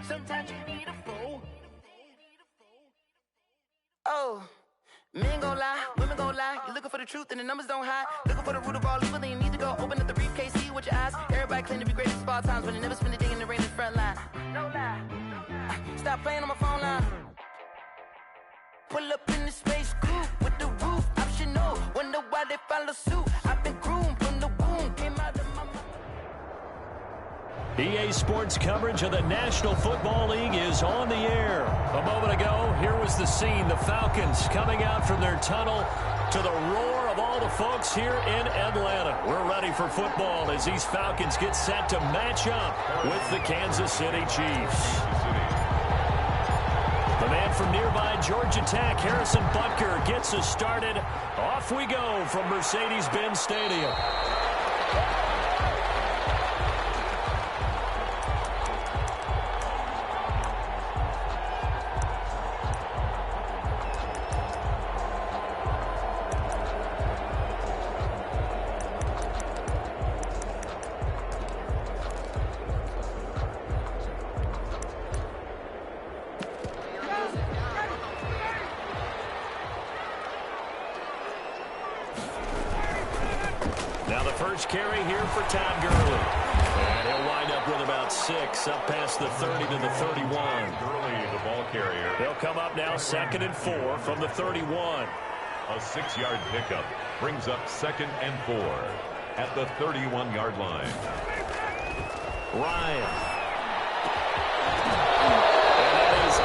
Sometimes you need a fool. Oh, men gon' lie, women gon' lie. You're looking for the truth and the numbers don't hide. Looking for the root of all evil, then you need to go open up the briefcase, see with your eyes. Everybody claim to be greatest of all times, but they never spend a day in the rain in the front line. No lie. Stop playing on my phone line. Pull up in the space coupe with the roof optional. Wonder why they follow suit. I've been groomed from the womb, came out of my mouth. EA Sports coverage of the National Football League is on the air. A moment ago, here was the scene. The Falcons coming out from their tunnel to the roar of all the folks here in Atlanta. We're ready for football as these Falcons get set to match up with the Kansas City Chiefs. The man from nearby Georgia Tech, Harrison Butker, gets us started. Off we go from Mercedes-Benz Stadium. Carry here for Todd Gurley. And he'll wind up with about 6, up past the 30 to the 31. Gurley, the ball carrier. They'll come up now 2nd and 4 from the 31. A 6-yard pickup brings up 2nd and 4 at the 31-yard line. Ryan. And that is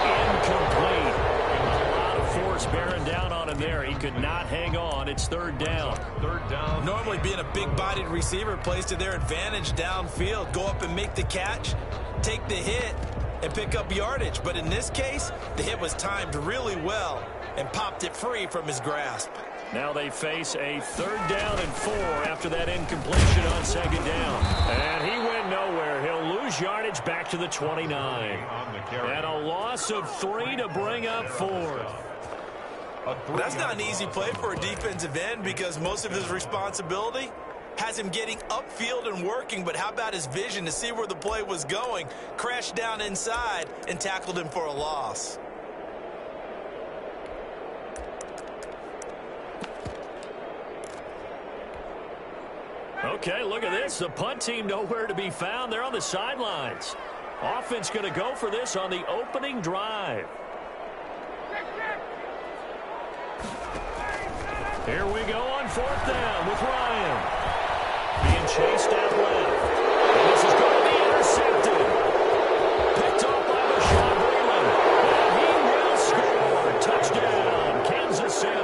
incomplete. A lot of force bearing down on him there. He could not hang on. It's 3rd down. 3rd down. Normally being a big-bodied receiver plays to their advantage downfield. Go up and make the catch, take the hit, and pick up yardage. But in this case, the hit was timed really well and popped it free from his grasp. Now they face a 3rd down and 4 after that incompletion on 2nd down. And he went nowhere. He'll lose yardage back to the 29. And a loss of 3 to bring up 4th. That's not an easy play for a defensive end because most of his responsibility has him getting upfield and working, but how about his vision to see where the play was going, crashed down inside, and tackled him for a loss. Okay, look at this. The punt team nowhere to be found. They're on the sidelines. Offense going to go for this on the opening drive. Here we go on 4th down with Ryan. Being chased out left. And this is going to be intercepted. Picked off by Bashaud Breeland. And he will score. Touchdown, Kansas City.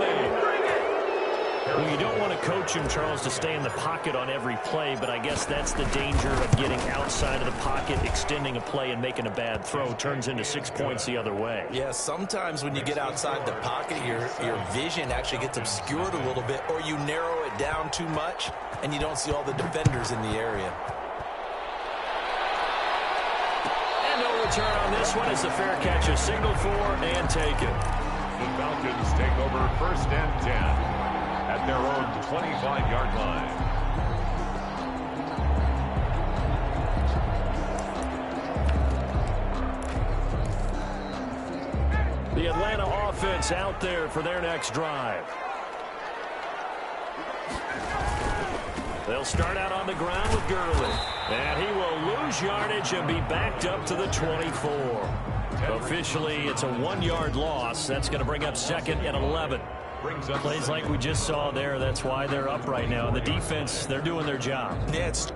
Well, you don't want to coach him, Charles, to stay in the pocket on every play, but I guess that's the danger of getting outside of the pocket, extending a play, and making a bad throw. Turns into 6 points the other way. Yeah, sometimes when you get outside the pocket, your vision actually gets obscured a little bit, or you narrow it down too much, and you don't see all the defenders in the area. And no return on this one as the fair catch is signaled for and taken. The Falcons take over 1st and 10. At their own 25-yard line. The Atlanta offense out there for their next drive. They'll start out on the ground with Gurley. And he will lose yardage and be backed up to the 24. Officially, it's a 1-yard loss. That's going to bring up 2nd and 11. Plays like we just saw there. That's why they're up right now. The defense, they're doing their job. Yeah, it's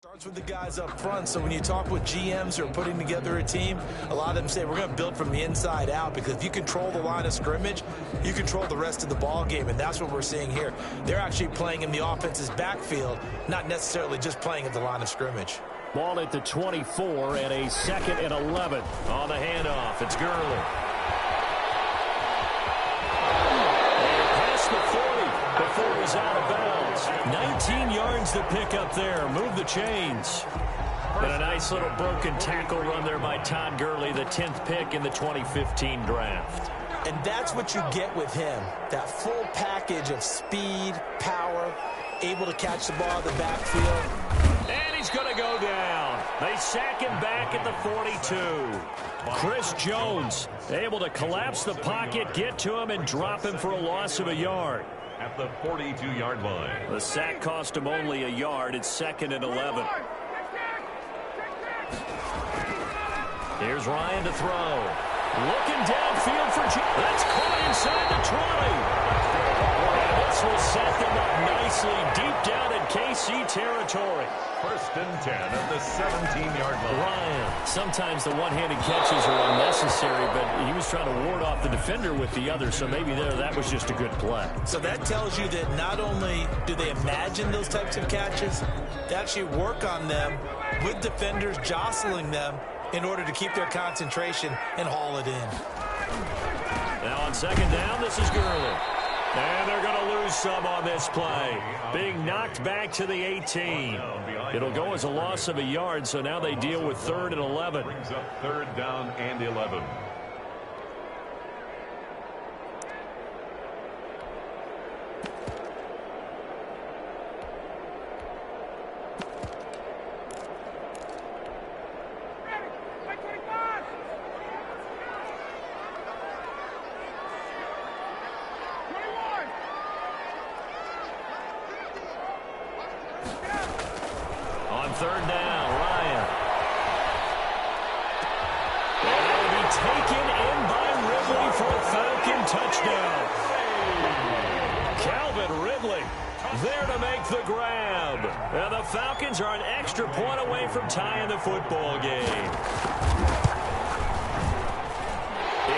starts with the guys up front, so when you talk with GMs who are putting together a team, a lot of them say we're going to build from the inside out, because if you control the line of scrimmage, you control the rest of the ball game, and that's what we're seeing here. They're actually playing in the offense's backfield, not necessarily just playing at the line of scrimmage. Ball at the 24 and a 2nd and 11 on the handoff. It's Gurley. the pickup there. Move the chains. But a nice little broken tackle run there by Todd Gurley, the 10th pick in the 2015 draft. And that's what you get with him, that full package of speed, power, able to catch the ball in the backfield. And he's going to go down. They sack him back at the 42. Chris Jones able to collapse the pocket, get to him, and drop him for a loss of a yard. At the 42-yard line. The sack cost him only a yard. It's 2nd and 11. Here's Ryan to throw. Looking downfield for that's caught inside the 20. And this will set them up nicely deep down in KC territory. 1st and 10 at the 17-yard line. Ryan, sometimes the one-handed catches are unnecessary, but he was trying to ward off the defender with the other, so maybe that was just a good play. So that tells you that not only do they imagine those types of catches, they actually work on them with defenders jostling them in order to keep their concentration and haul it in. Now on 2nd down, this is Gurley. And they're going to lose some on this play. Being knocked back to the 18. It'll go as a loss of a yard, so now they deal with 3rd and 11. Brings up 3rd down and 11. On 3rd down, Ryan. And it will be taken in by Ridley for a Falcon touchdown. Calvin Ridley there to make the grab. And the Falcons are an extra point away from tying the football game.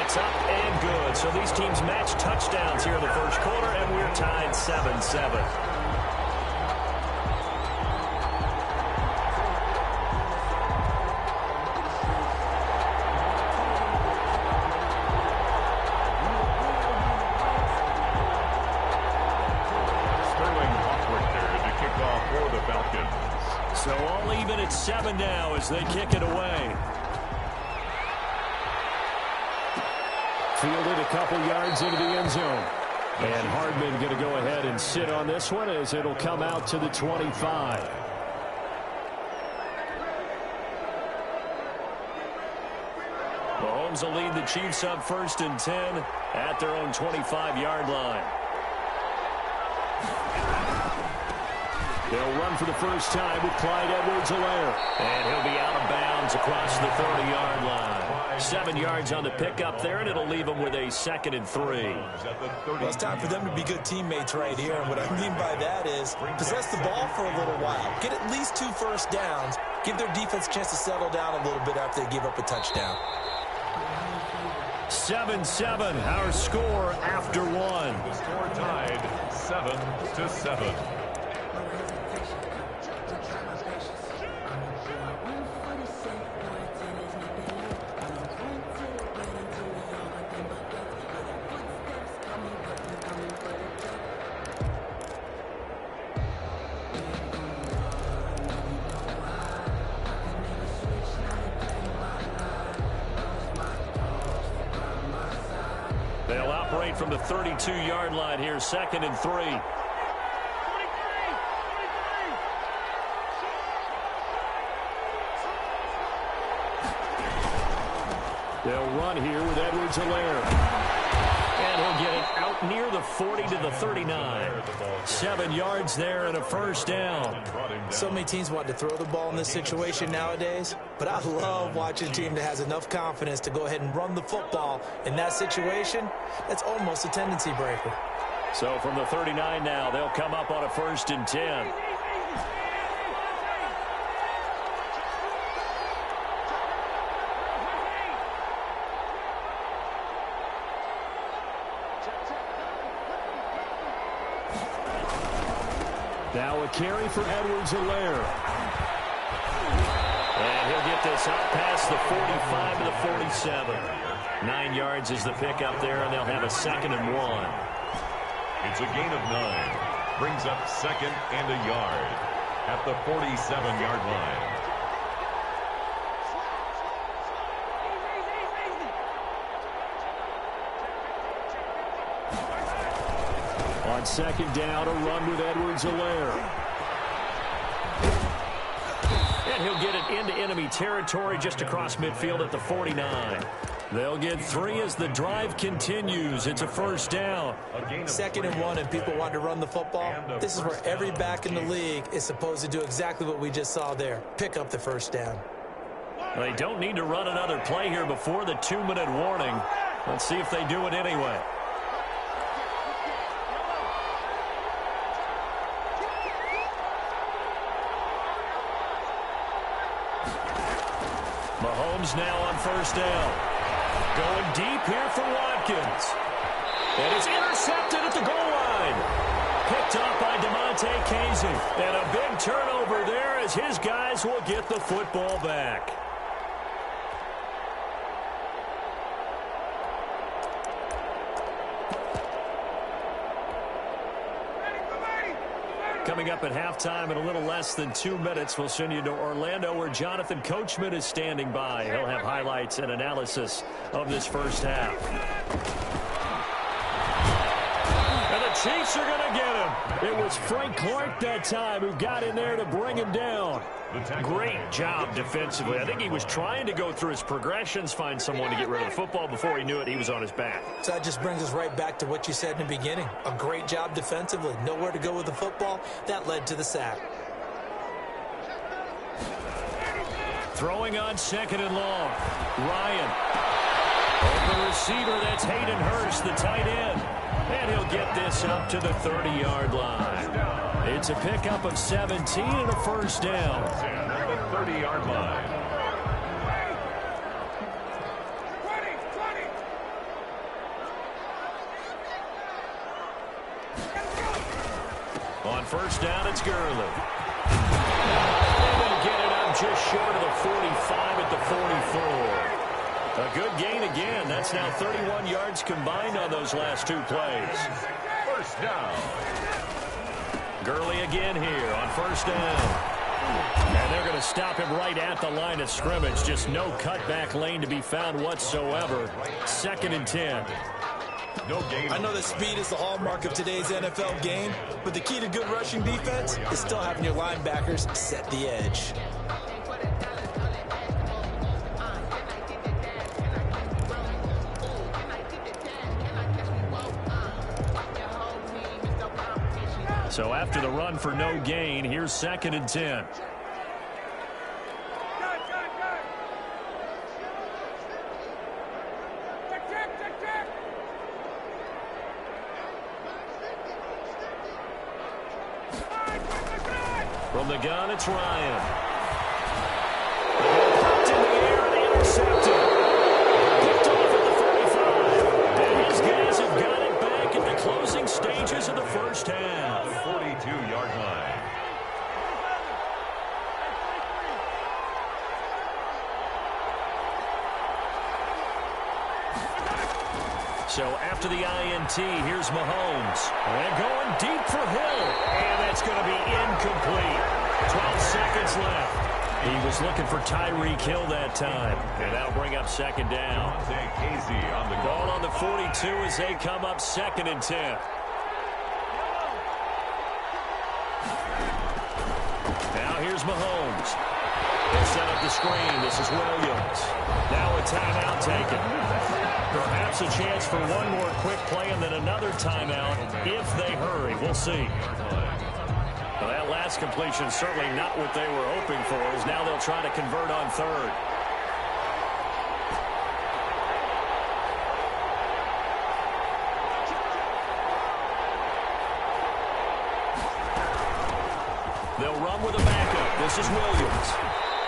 It's up and good. So these teams match touchdowns here in the 1st quarter, and we're tied 7-7. So all even at 7 now as they kick it away. Fielded a couple yards into the end zone. And Hardman going to go ahead and sit on this one as it'll come out to the 25. Mahomes will lead the Chiefs up 1st and 10 at their own 25-yard line. They'll run for the first time with Clyde Edwards-Helaire. And he'll be out of bounds across the 30-yard line. 7 yards on the pickup there, and it'll leave them with a 2nd and 3. Well, it's time for them to be good teammates right here. And what I mean by that is possess the ball for a little while. Get at least 2 first downs. Give their defense a chance to settle down a little bit after they give up a touchdown. 7-7, our score after 1. The score tied 7-7. They'll operate from the 32-yard line here, 2nd and 3. They'll run here with Edwards-Helaire. And he'll get it out near the 40 to the 39. 7 yards there and a first down. So many teams want to throw the ball in this situation nowadays, but I love watching a team that has enough confidence to go ahead and run the football. In that situation, that's almost a tendency breaker. So from the 39 now, they'll come up on a 1st and 10. Now a carry for Edwards-Helaire. And he'll get this out past the 45 to the 47. 9 yards is the pickup there, and they'll have a 2nd and 1. It's a gain of 9. Brings up 2nd and a yard. at the 47-yard line. On second down, a run with Edwards-Helaire. And he'll get it into enemy territory just across midfield at the 49. They'll get 3 as the drive continues. It's a first down. 2nd and 1, and people want to run the football. This is where every back in the league is supposed to do exactly what we just saw there. Pick up the first down. They don't need to run another play here before the 2-minute warning. Let's see if they do it anyway. Mahomes now on first down. Going deep here for Watkins. And it's intercepted at the goal line. Picked up by DeMonte Casey. And a big turnover there as his guys will get the football back. Coming up at halftime in a little less than 2 minutes, we'll send you to Orlando where Jonathan Coachman is standing by. He'll have highlights and analysis of this first half. And the Chiefs are going to get him. It was Frank Clark that time who got in there to bring him down. Great job defensively. I think he was trying to go through his progressions, find someone to get rid of the football. Before he knew it, he was on his back. So that just brings us right back to what you said in the beginning. A great job defensively. Nowhere to go with the football. That led to the sack. Throwing on 2nd and long. Ryan. Open receiver, that's Hayden Hurst, the tight end. And he'll get this up to the 30-yard line. It's a pickup of 17 and a first down. At the 30-yard line. On first down, it's Gurley. And they'll get it up just short of the 45 at the 44. A good gain again. That's now 31 yards combined on those last 2 plays. First down. Gurley again here on first down. And they're going to stop him right at the line of scrimmage. Just no cutback lane to be found whatsoever. 2nd and 10. No gain. I know that speed is the hallmark of today's NFL game, but the key to good rushing defense is still having your linebackers set the edge. So after the run for no gain, here's 2nd and 10. From the gun, it's Ryan. Popped in the air and intercepted. Picked off at the 35. And his guys have got it back in the closing stages of the first half. 42-yard line. So after the INT, here's Mahomes. And going deep for Hill. And that's going to be incomplete. 12 seconds left. He was looking for Tyreek Hill that time. And that'll bring up 2nd down. Casey on the Ball on the 42 as they come up 2nd and 10. Now here's Mahomes. They set up the screen. This is Williams. Now a timeout taken. Perhaps a chance for one more quick play and then another timeout if they hurry. We'll see. Well, that last completion certainly not what they were hoping for, as now they'll try to convert on 3rd. They'll run with a backup. This is Williams.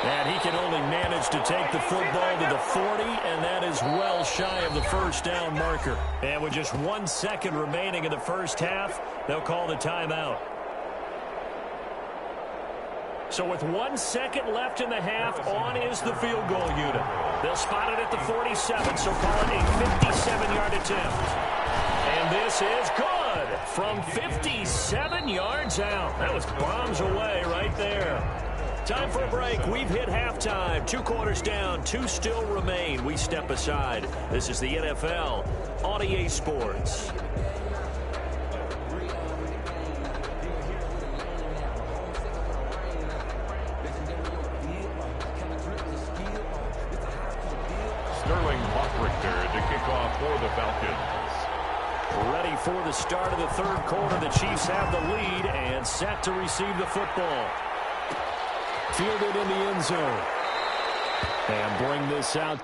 And he can only manage to take the football to the 40, and that is well shy of the first down marker. And with just 1 second remaining in the first half, they'll call the timeout. So with 1 second left in the half, on is the field goal unit. They'll spot it at the 47, so call it a 57-yard attempt. And this is good. good from 57 yards out. That was bombs away right there. Time for a break. We've hit halftime. 2 quarters down. 2 still remain. We step aside. This is the NFL on EA Sports. To kick off for the Falcons. Ready for the start of the 3rd quarter. The Chiefs have the lead and set to receive the football. Fielded in the end zone. And bring this out.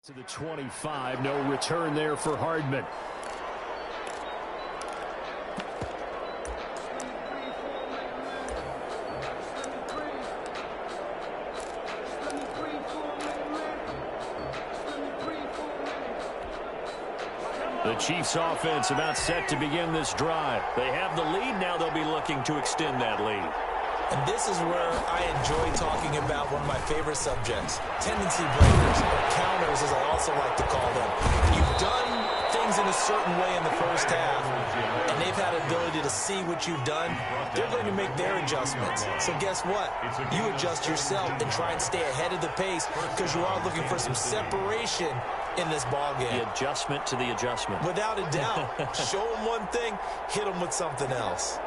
To the 25, no return there for Hardman. The Chiefs offense about set to begin this drive. They have the lead, now they'll be looking to extend that lead. And this is where I enjoy talking about one of my favorite subjects, tendency breakers, or counters as I also like to call them. You've done things in a certain way in the first half, and they've had an ability to see what you've done. They're going to make their adjustments. So guess what? You adjust yourself and try and stay ahead of the pace because you are looking for some separation in this ball game. The adjustment to the adjustment. Without a doubt. Show them one thing, hit them with something else.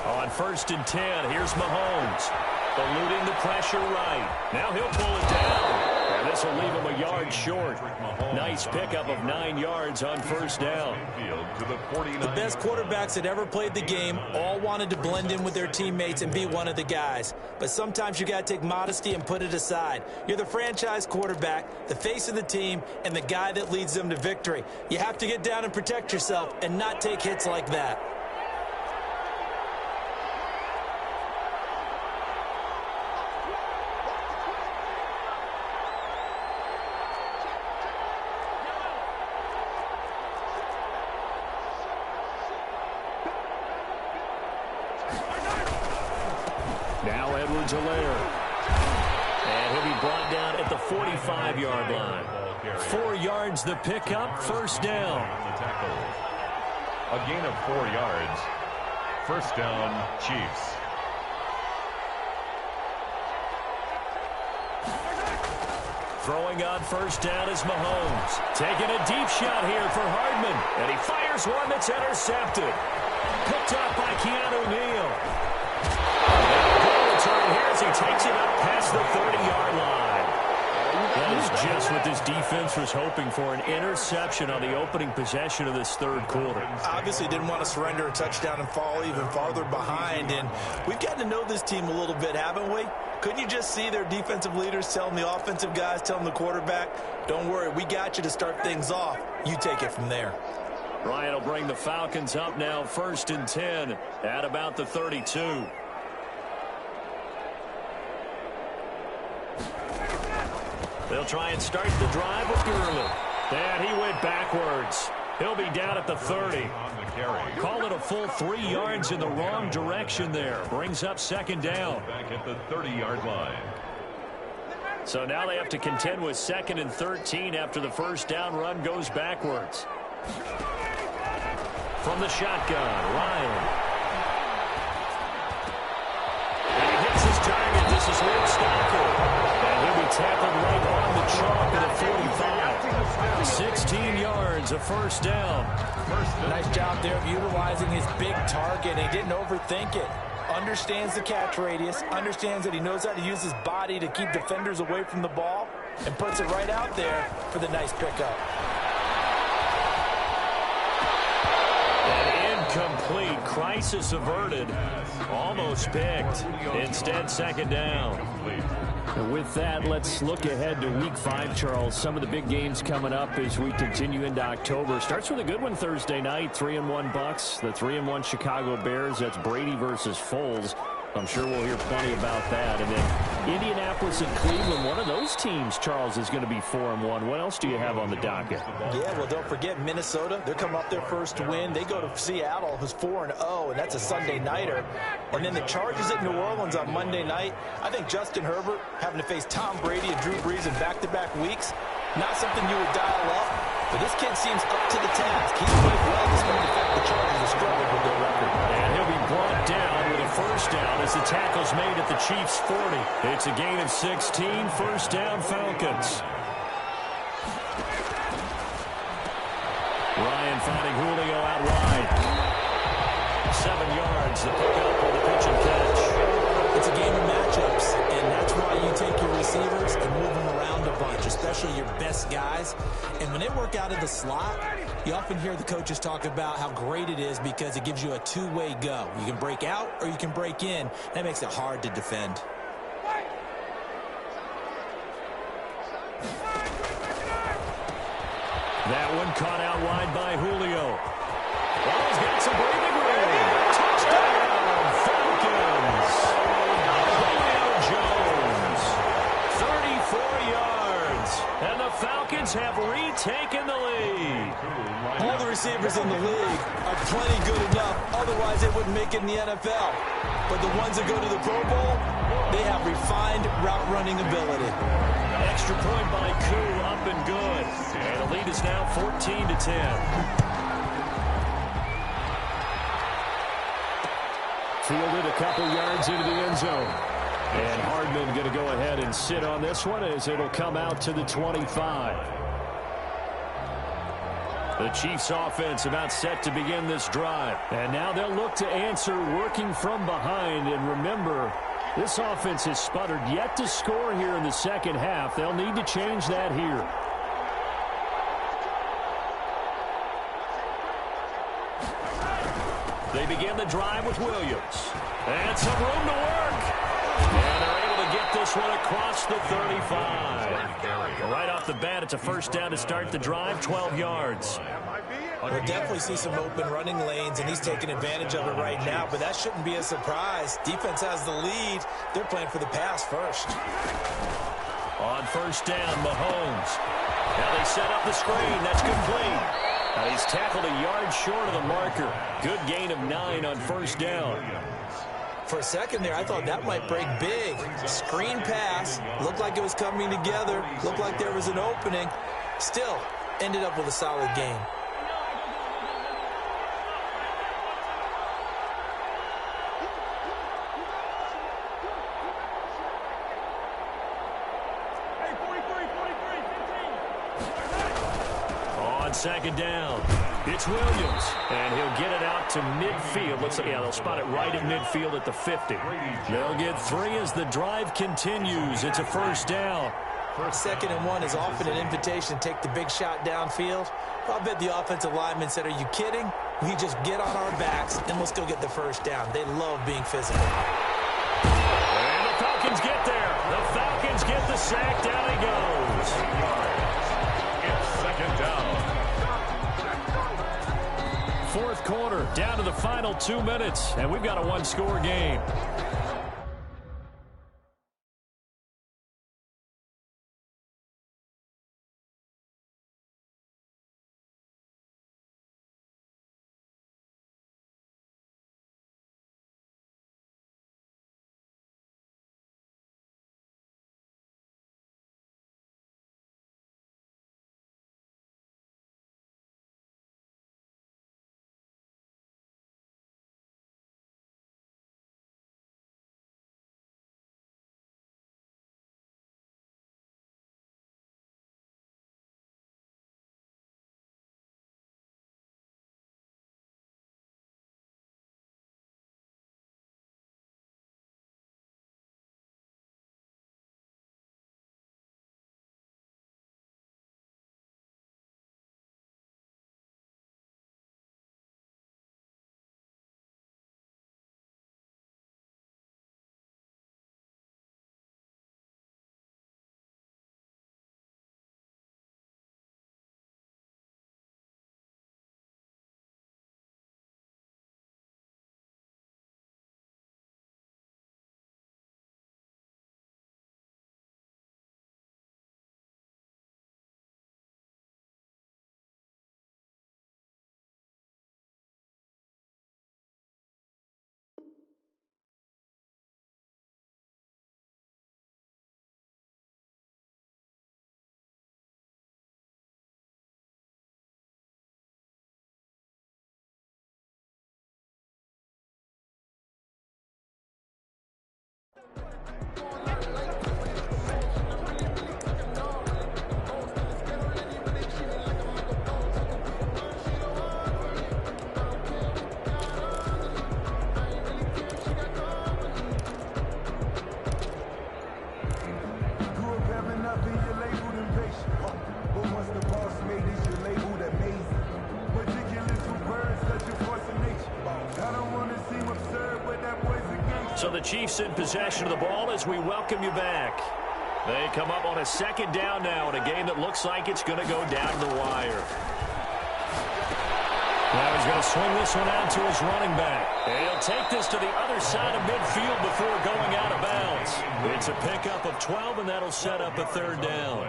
On 1st and 10, here's Mahomes. Eluding the pressure right. Now he'll pull it down. And this will leave him a yard short. Nice pickup of 9 yards on 1st down. The best quarterbacks that ever played the game all wanted to blend in with their teammates and be one of the guys. But sometimes you got to take modesty and put it aside. You're the franchise quarterback, the face of the team, and the guy that leads them to victory. You have to get down and protect yourself and not take hits like that. And he'll be brought down at the 45-yard line. 4 yards the pickup, 1st down. A gain of 4 yards. 1st down, Chiefs. Throwing on 1st down is Mahomes. Taking a deep shot here for Hardman. And he fires one that's intercepted. Picked up by Keanu Neal. Here as he takes it up past the 30-yard line. That is just what this defense was hoping for, an interception on the opening possession of this 3rd quarter. Obviously didn't want to surrender a touchdown and fall even farther behind, and we've gotten to know this team a little bit, haven't we? Couldn't you just see their defensive leaders telling the offensive guys, telling the quarterback, don't worry, we got you to start things off. You take it from there. Ryan will bring the Falcons up now, 1st and 10 at about the 32. They'll try and start the drive with Gurley. And he went backwards. He'll be down at the 30. Call it a full 3 yards in the wrong direction there. Brings up 2nd down. Back at the 30-yard line. So now they have to contend with 2nd and 13 after the 1st down run goes backwards. From the shotgun, Ryan. And he hits his target. This is Luke Stocker. And he'll be tackled right on the chalk at the 45. 16 yards, a 1st down. Nice job there of utilizing his big target. He didn't overthink it. Understands the catch radius, understands that he knows how to use his body to keep defenders away from the ball, and puts it right out there for the nice pickup. And incomplete. Crisis averted. Almost picked. Instead, 2nd down. And with that, let's look ahead to Week 5, Charles. Some of the big games coming up as we continue into October. Starts with a good one Thursday night, 3-1 Bucks, the 3-1 Chicago Bears. That's Brady versus Foles. I'm sure we'll hear plenty about that. And then Indianapolis and Cleveland, one of those teams, Charles, is going to be 4-1. What else do you have on the docket? Yeah, well, don't forget Minnesota. They're coming off their first win. They go to Seattle, who's 4-0, and that's a Sunday nighter. And then the Chargers at New Orleans on Monday night. I think Justin Herbert having to face Tom Brady and Drew Brees in back-to-back weeks, not something you would dial up. But this kid seems up to the task. He's played well despite the fact the Chargers have struggled with their record. And he'll be brought down with a first down as the tackle's made at the Chiefs' 40. It's a gain of 16, first down Falcons. Ryan finding Julio out wide. 7 yards, the pickup on the pitch and catch. It's a game of matchups, and that's why you take your receivers and move them around a bunch, especially your best guys. And when they work out of the slot, you often hear the coaches talk about how great it is because it gives you a two-way go. You can break out or you can break in. That makes it hard to defend. That one caught out wide by Julio. Oh, he's got some breathing room. Touchdown, Falcons. Julio Jones, 34 yards. And the Falcons have retaken the lead. All the receivers in the league are plenty good enough. Otherwise, they wouldn't make it in the NFL. But the ones that go to the Pro Bowl, they have refined route running ability. Extra point by Koo, up and good. And the lead is now 14-10. Fielded a couple yards into the end zone. And Hardman going to go ahead and sit on this one as it'll come out to the 25. The Chiefs offense about set to begin this drive. And now they'll look to answer working from behind. And remember, this offense has sputtered yet to score here in the second half. They'll need to change that here. They begin the drive with Williams. And some room to work. And they're able to get this one across the 35. Right off the bat, it's a first down to start the drive, 12 yards. We'll definitely see some open running lanes, and he's taking advantage of it right now, but that shouldn't be a surprise. Defense has the lead. They're playing for the pass first. On first down, Mahomes. Now they set up the screen. That's complete. He's tackled a yard short of the marker. Good gain of 9 on first down. For a second there, I thought that might break big. Screen pass. Looked like it was coming together. Looked like there was an opening. Still, ended up with a solid game. Second down. It's Williams, and he'll get it out to midfield. Looks like, yeah, they'll spot it right at midfield at the 50. They'll get 3 as the drive continues. It's a first down. Second and 1 is often an invitation to take the big shot downfield. I'll bet the offensive lineman said, are you kidding? We just get on our backs, and let's go get the first down. They love being physical. And the Falcons get there. The Falcons get the sack. Down he goes. It's second down. Fourth quarter, down to the final 2 minutes, and we've got a one-score game. So the Chiefs in possession of the ball as we welcome you back. They come up on a second down now in a game that looks like it's going to go down to the wire. Now he's going to swing this one out to his running back. And he'll take this to the other side of midfield before going out of bounds. It's a pickup of 12, and that'll set up a third down.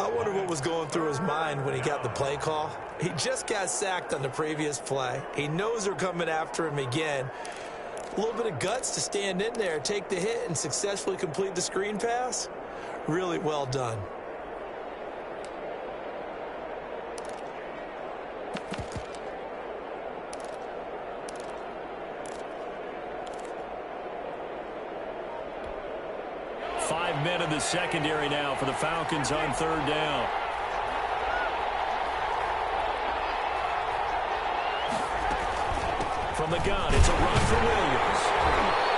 I wonder what was going through his mind when he got the play call. He just got sacked on the previous play. He knows they're coming after him again. A little bit of guts to stand in there, take the hit, and successfully complete the screen pass. Really well done. Five men in the secondary now for the Falcons on third down. From the gun, it's a run for Williams.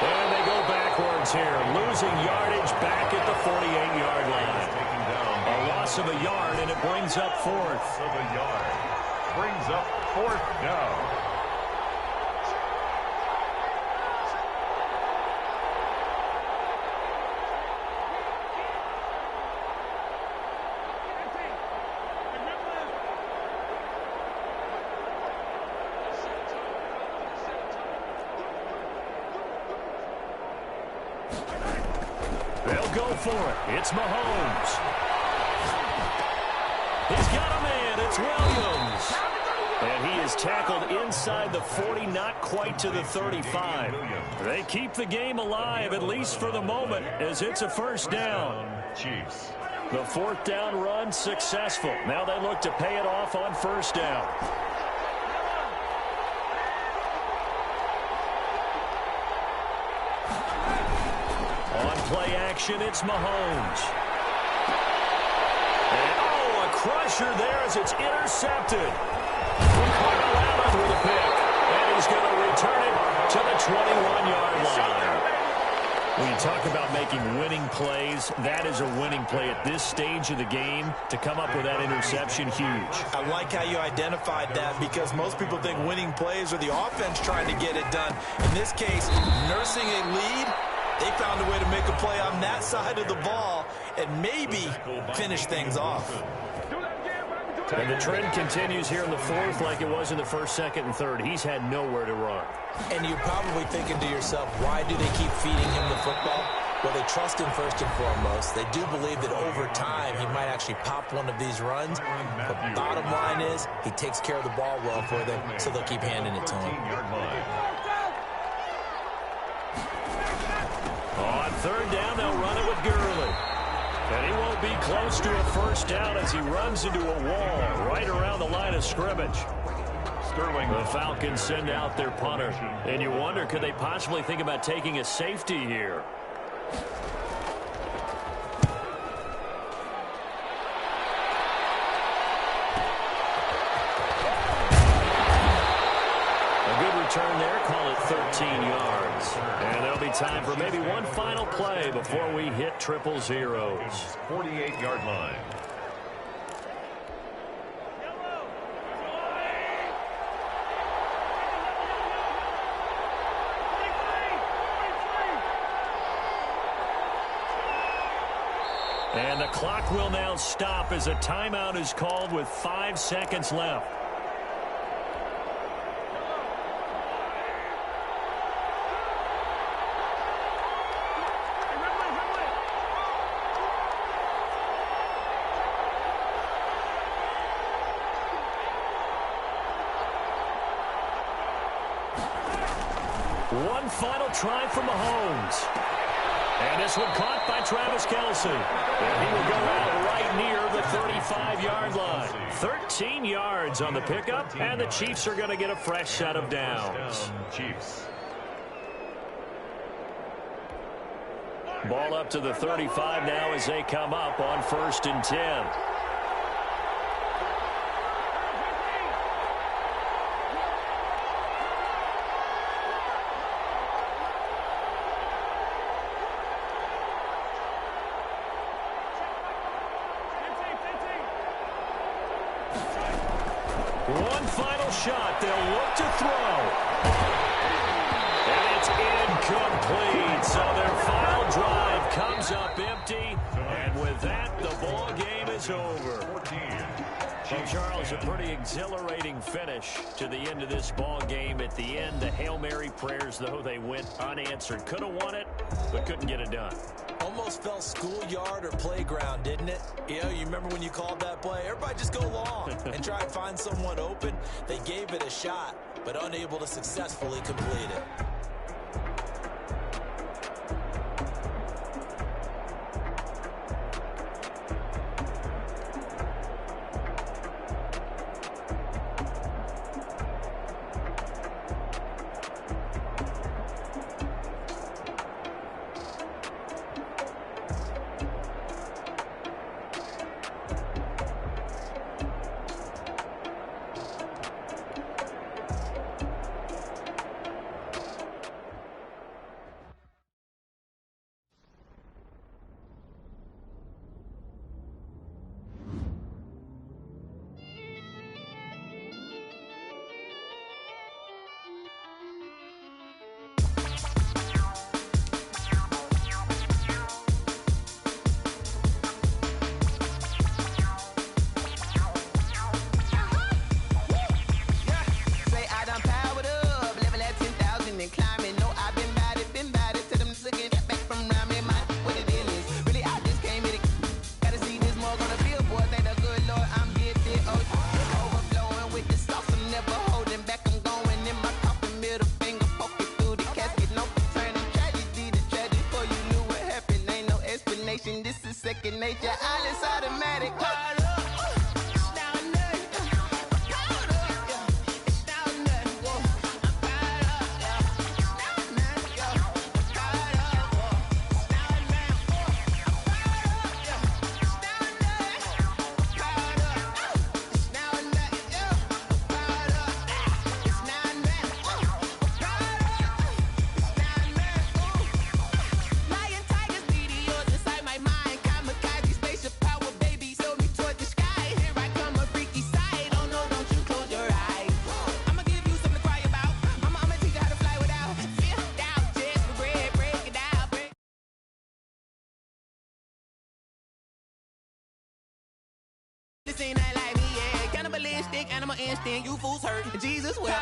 And they go backwards here, losing yardage back at the 48-yard line. A loss of a yard, and it brings up fourth. Brings up fourth down. They'll go for it. It's Mahomes. He's got a man. It's Williams. And he is tackled inside the 40, not quite to the 35. They keep the game alive, at least for the moment, as it's a first down. Chiefs. The fourth down run successful. Now they look to pay it off on first down. Play action, it's Mahomes. And, oh, a crusher there as it's intercepted. Ricardo Allen with a pick. And he's going to return it to the 21-yard line. When you talk about making winning plays, that is a winning play at this stage of the game. To come up with that interception, huge. I like how you identified that, because most people think winning plays are the offense trying to get it done. In this case, nursing a lead, they found a way to make a play on that side of the ball and maybe finish things off. And the trend continues here in the fourth like it was in the first, second, and third. He's had nowhere to run. And you're probably thinking to yourself, why do they keep feeding him the football? Well, they trust him first and foremost. They do believe that over time he might actually pop one of these runs. But bottom line is he takes care of the ball well for them, so they'll keep handing it to him. On third down, they'll run it with Gurley. And he won't be close to a first down as he runs into a wall right around the line of scrimmage. The Falcons send out their punter. And you wonder, could they possibly think about taking a safety here? A good return there, call it 13 yards. And there'll be time for maybe one final play before we hit triple zeros. 48-yard line. And the clock will now stop as a timeout is called with 5 seconds left. One final try for Mahomes. And this one caught by Travis Kelce. And he will go out right near the 35-yard line. 13 yards on the pickup, and the Chiefs are going to get a fresh set of downs. Chiefs. Ball up to the 35 now as they come up on 1st and 10. One final shot. They'll look to throw. And it's incomplete. So their final drive comes up empty. And with that, the ball game is over. Well, Charles, a pretty exhilarating finish to the end of this ball game. At the end, the Hail Mary prayers, though, they went unanswered. Could have won it, but couldn't get it done. Almost felt schoolyard or playground, didn't it? You know, you remember when you called that play? Everybody just go long and try and find someone open. They gave it a shot, but unable to successfully complete it. This is second nature. All is automatic. This ain't that like me, yeah. Cannibalistic, animal instinct, you fools hurt. Jesus will.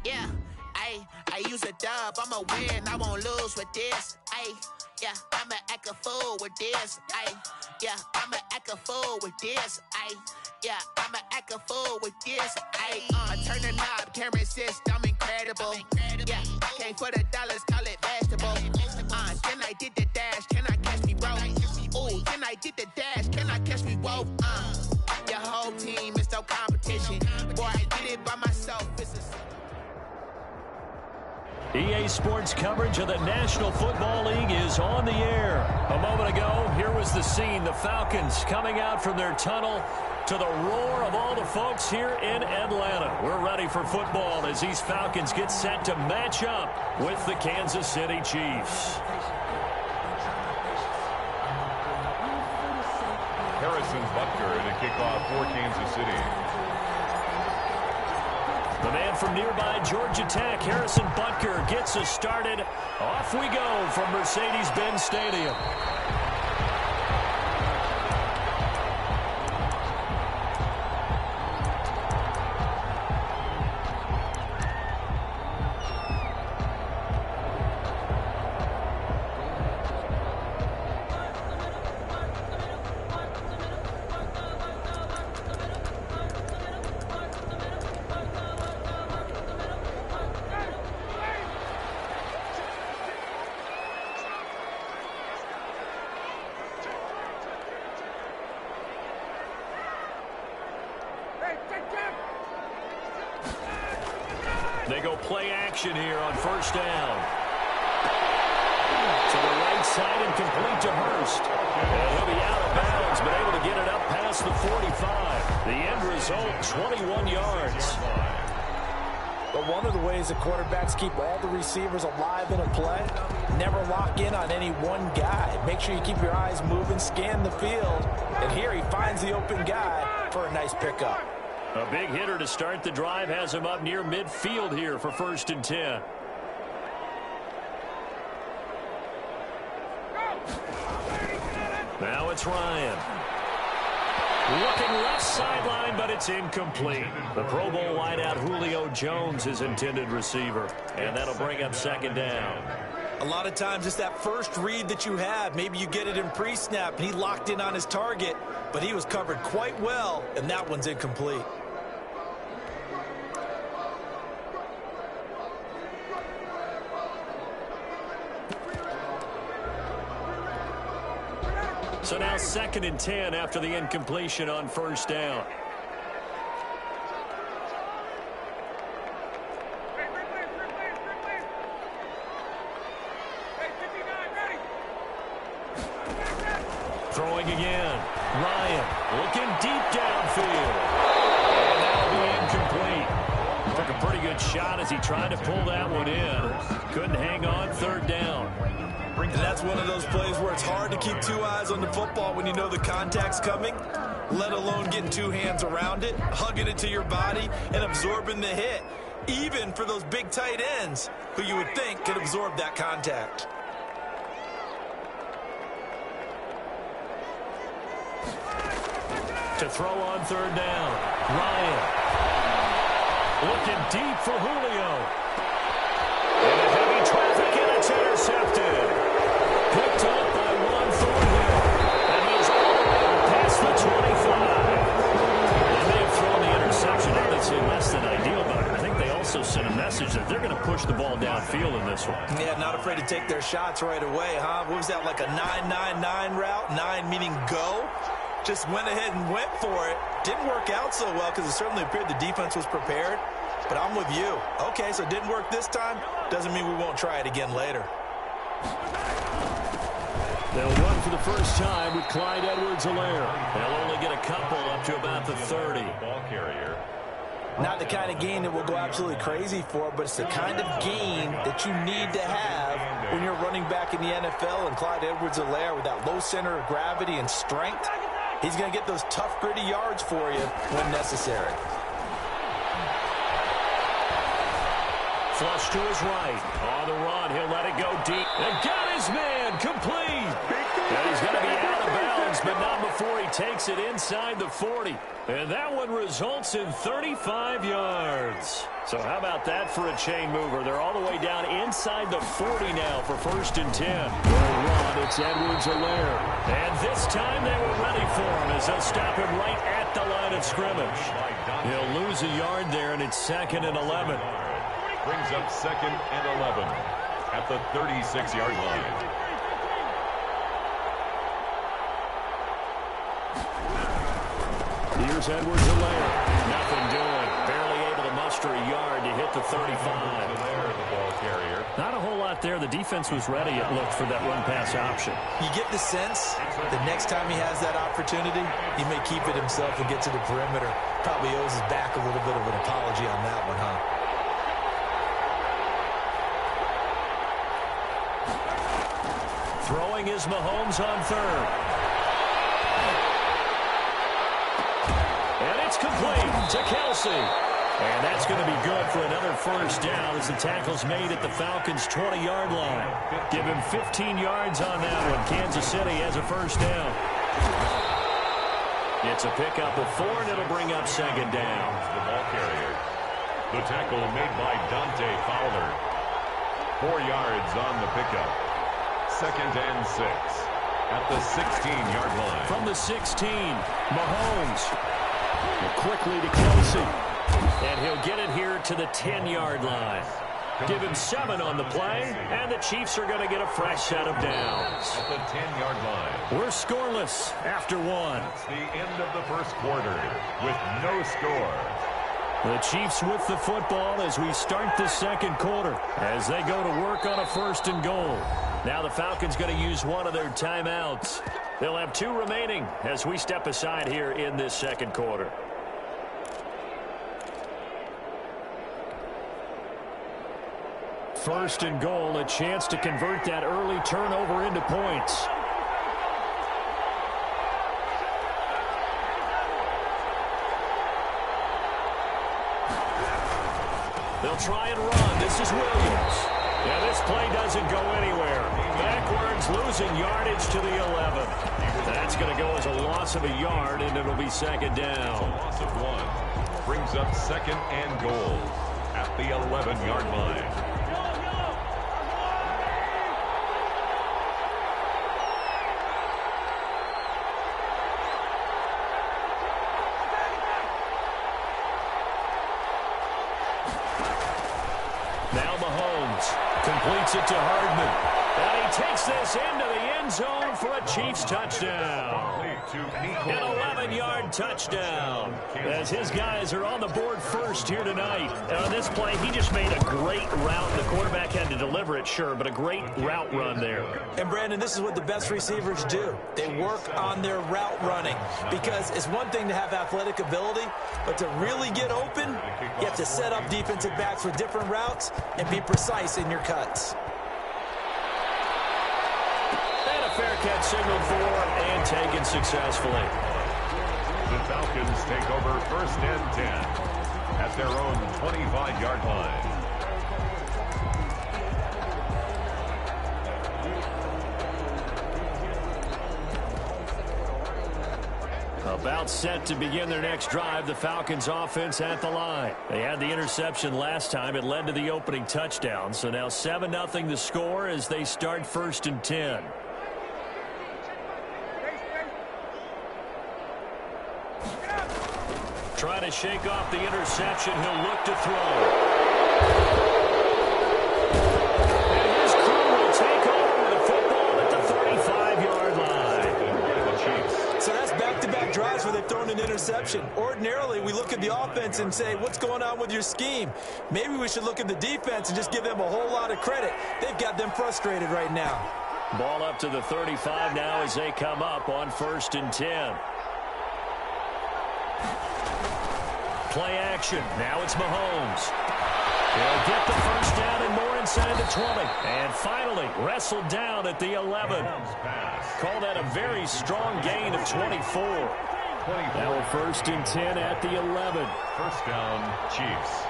Yeah, I use a dub, I'ma win, I won't lose with this. Yeah, I'ma act a fool with this. Yeah, I'ma act a fool with this. Yeah, I'ma act a fool with this. I turn the knob, camera assist, I'm incredible. Yeah, came for the dollars, call it vegetable. Then I did the dash, can I catch me, bro? Ooh, then I did the dash, can I catch me, whoa? Your whole team is no competition. Boy, I did it by myself. EA Sports coverage of the National Football League is on the air. A moment ago, here was the scene. The Falcons coming out from their tunnel to the roar of all the folks here in Atlanta. We're ready for football as these Falcons get set to match up with the Kansas City Chiefs. Harrison Butker to kick off for Kansas City. The man from nearby Georgia Tech, Harrison Butker, gets us started. Off we go from Mercedes-Benz Stadium. They go play action here on first down. To the right side and complete to Hurst. And he'll be out of bounds, but able to get it up past the 45. The end result, 21 yards. But one of the ways the quarterbacks keep all the receivers alive in a play, never lock in on any one guy. Make sure you keep your eyes moving, scan the field. And here he finds the open guy for a nice pickup. A big hitter to start the drive has him up near midfield here for 1st and 10. Now it's Ryan. Looking left sideline, but it's incomplete. The Pro Bowl wideout Julio Jones, his intended receiver. And that'll bring up 2nd down. A lot of times it's that first read that you have. Maybe you get it in pre-snap, and he locked in on his target, but he was covered quite well, and that one's incomplete. So now 2nd and 10 after the incompletion on 1st down. Throwing again. Ryan looking deep downfield. And that'll be incomplete. Took a pretty good shot as he tried to pull that one in. Couldn't hang on 3rd down. And that's one of those plays where it's hard to keep two eyes on the football when you know the contact's coming, let alone getting two hands around it, hugging it to your body, and absorbing the hit, even for those big tight ends who you would think could absorb that contact. To throw on 3rd down, Ryan. Looking deep for Julio. And a heavy traffic, and it's intercepted. Picked up by Juan Thornhill. And he's all the way past the 25. They may have thrown the interception. I would say less than ideal, but I think they also sent a message that they're going to push the ball downfield in this one. Yeah, not afraid to take their shots right away, huh? What was that, like a 9-9-9 route? 9 meaning go? Just went ahead and went for it. Didn't work out so well because it certainly appeared the defense was prepared. But I'm with you. Okay, so it didn't work this time. Doesn't mean we won't try it again later. They'll run for the first time with Clyde Edwards-Helaire. They'll only get a couple up to about the 30. Ball carrier. Not the kind of game that we'll go absolutely crazy for, but it's the kind of game that you need to have when you're running back in the NFL. And Clyde Edwards-Helaire, with that low center of gravity and strength, he's going to get those tough, gritty yards for you when necessary. Flush to his right. On the run, he'll let it go deep. And got his man complete. And he's going to be out of bounds, but not before he takes it inside the 40. And that one results in 35 yards. So how about that for a chain mover? They're all the way down inside the 40 now for 1st and 10. They'll run. It's Edwards-Helaire. And this time they were ready for him as they'll stop him right at the line of scrimmage. He'll lose a yard there, and it's 2nd and 11. Brings up 2nd and 11 at the 36-yard line. Here's Edwards-Helaire. Nothing doing. Barely able to muster a yard to hit the 35. The ball carrier. Not a whole lot there. The defense was ready, it looked, for that run-pass option. You get the sense the next time he has that opportunity, he may keep it himself and get to the perimeter. Probably owes his back a little bit of an apology on that one, huh? Throwing is Mahomes on 3rd. And it's complete to Kelsey. And that's going to be good for another 1st down as the tackle's made at the Falcons' 20-yard line. Give him 15 yards on that one. Kansas City has a 1st down. It's a pickup of 4, and it'll bring up 2nd down. The ball carrier. The tackle made by Dante Fowler. 4 yards on the pickup. 2nd and 6 at the 16-yard line. From the 16, Mahomes. Quickly to Kelsey. And he'll get it here to the 10-yard line. Give him 7 on the play, and the Chiefs are going to get a fresh set of downs. At the 10-yard line. We're scoreless after 1. It's the end of the 1st quarter with no score. The Chiefs with the football as we start the 2nd quarter as they go to work on a 1st and goal. Now the Falcons going to use one of their timeouts. They'll have 2 remaining as we step aside here in this 2nd quarter. First and goal, a chance to convert that early turnover into points. They'll try and run. This is Williams. Yeah, this play doesn't go anywhere. Backwards, losing yardage to the 11. That's going to go as a loss of a yard, and it'll be 2nd down. A loss of 1 brings up 2nd and goal at the 11-yard line. Now Mahomes completes it to Hardman. And he takes this into the end zone for a Chiefs touchdown. An 11-yard touchdown as his guys are on the board first here tonight. And on this play, he just made a great route. The quarterback had to deliver it, sure, but a great route run there. And, Brandon, this is what the best receivers do. They work on their route running because it's one thing to have athletic ability, but to really get open, you have to set up defensive backs with different routes and be precise in your cuts. Fair catch signaled for and taken successfully. The Falcons take over 1st and 10 at their own 25-yard line. About set to begin their next drive, the Falcons offense at the line. They had the interception last time. It led to the opening touchdown. So now 7-0 the score as they start 1st and 10. Trying to shake off the interception. He'll look to throw. And his crew will take over the football at the 35-yard line. So that's back-to-back drives where they've thrown an interception. Ordinarily, we look at the offense and say, what's going on with your scheme? Maybe we should look at the defense and just give them a whole lot of credit. They've got them frustrated right now. Ball up to the 35 now as they come up on 1st and 10. Play action. Now it's Mahomes. He'll get the 1st down and more inside the 20. And finally wrestled down at the 11. Call that a very strong gain of 24. Now a 1st and 10 at the 11. 1st down, Chiefs.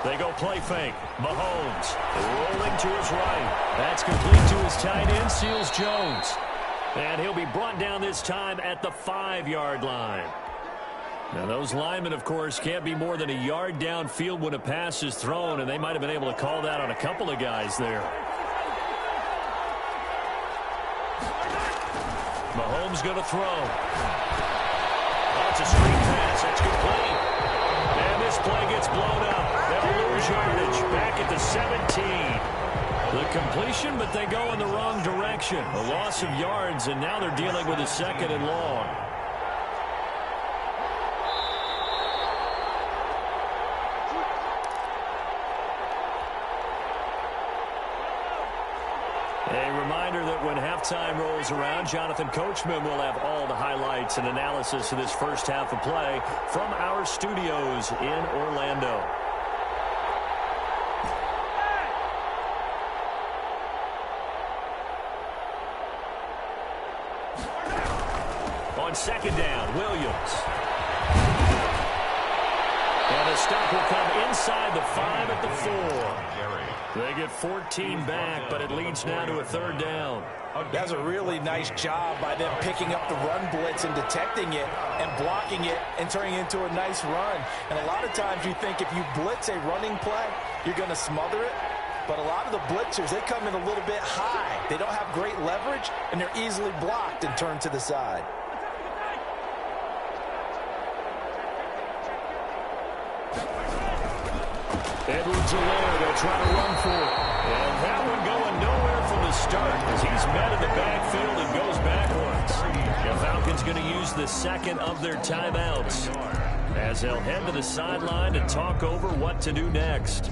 They go play fake. Mahomes rolling to his right. That's complete to his tight end, Seals Jones. And he'll be brought down this time at the 5-yard line. Now, those linemen, of course, can't be more than a yard downfield when a pass is thrown, and they might have been able to call that on a couple of guys there. Mahomes going to throw. That's a screen pass. That's complete. And this play gets blown up. They'll lose yardage back at the 17. The completion, but they go in the wrong direction. A loss of yards, and now they're dealing with a 2nd and long. A reminder that when halftime rolls around, Jonathan Coachman will have all the highlights and analysis of this first half of play from our studios in Orlando. On 2nd down, Williams. And a stop will come inside the 5 at the 4. They get 14 back, but it leads now to a 3rd down. That's a really nice job by them picking up the run blitz and detecting it and blocking it and turning it into a nice run. And a lot of times you think if you blitz a running play, you're going to smother it. But a lot of the blitzers, they come in a little bit high. They don't have great leverage, and they're easily blocked and turned to the side. Edwards-Helaire, they'll try to run for it. And that one going nowhere from the start as he's met in the backfield and goes backwards. The Falcons going to use the 2nd of their timeouts as they'll head to the sideline and talk over what to do next.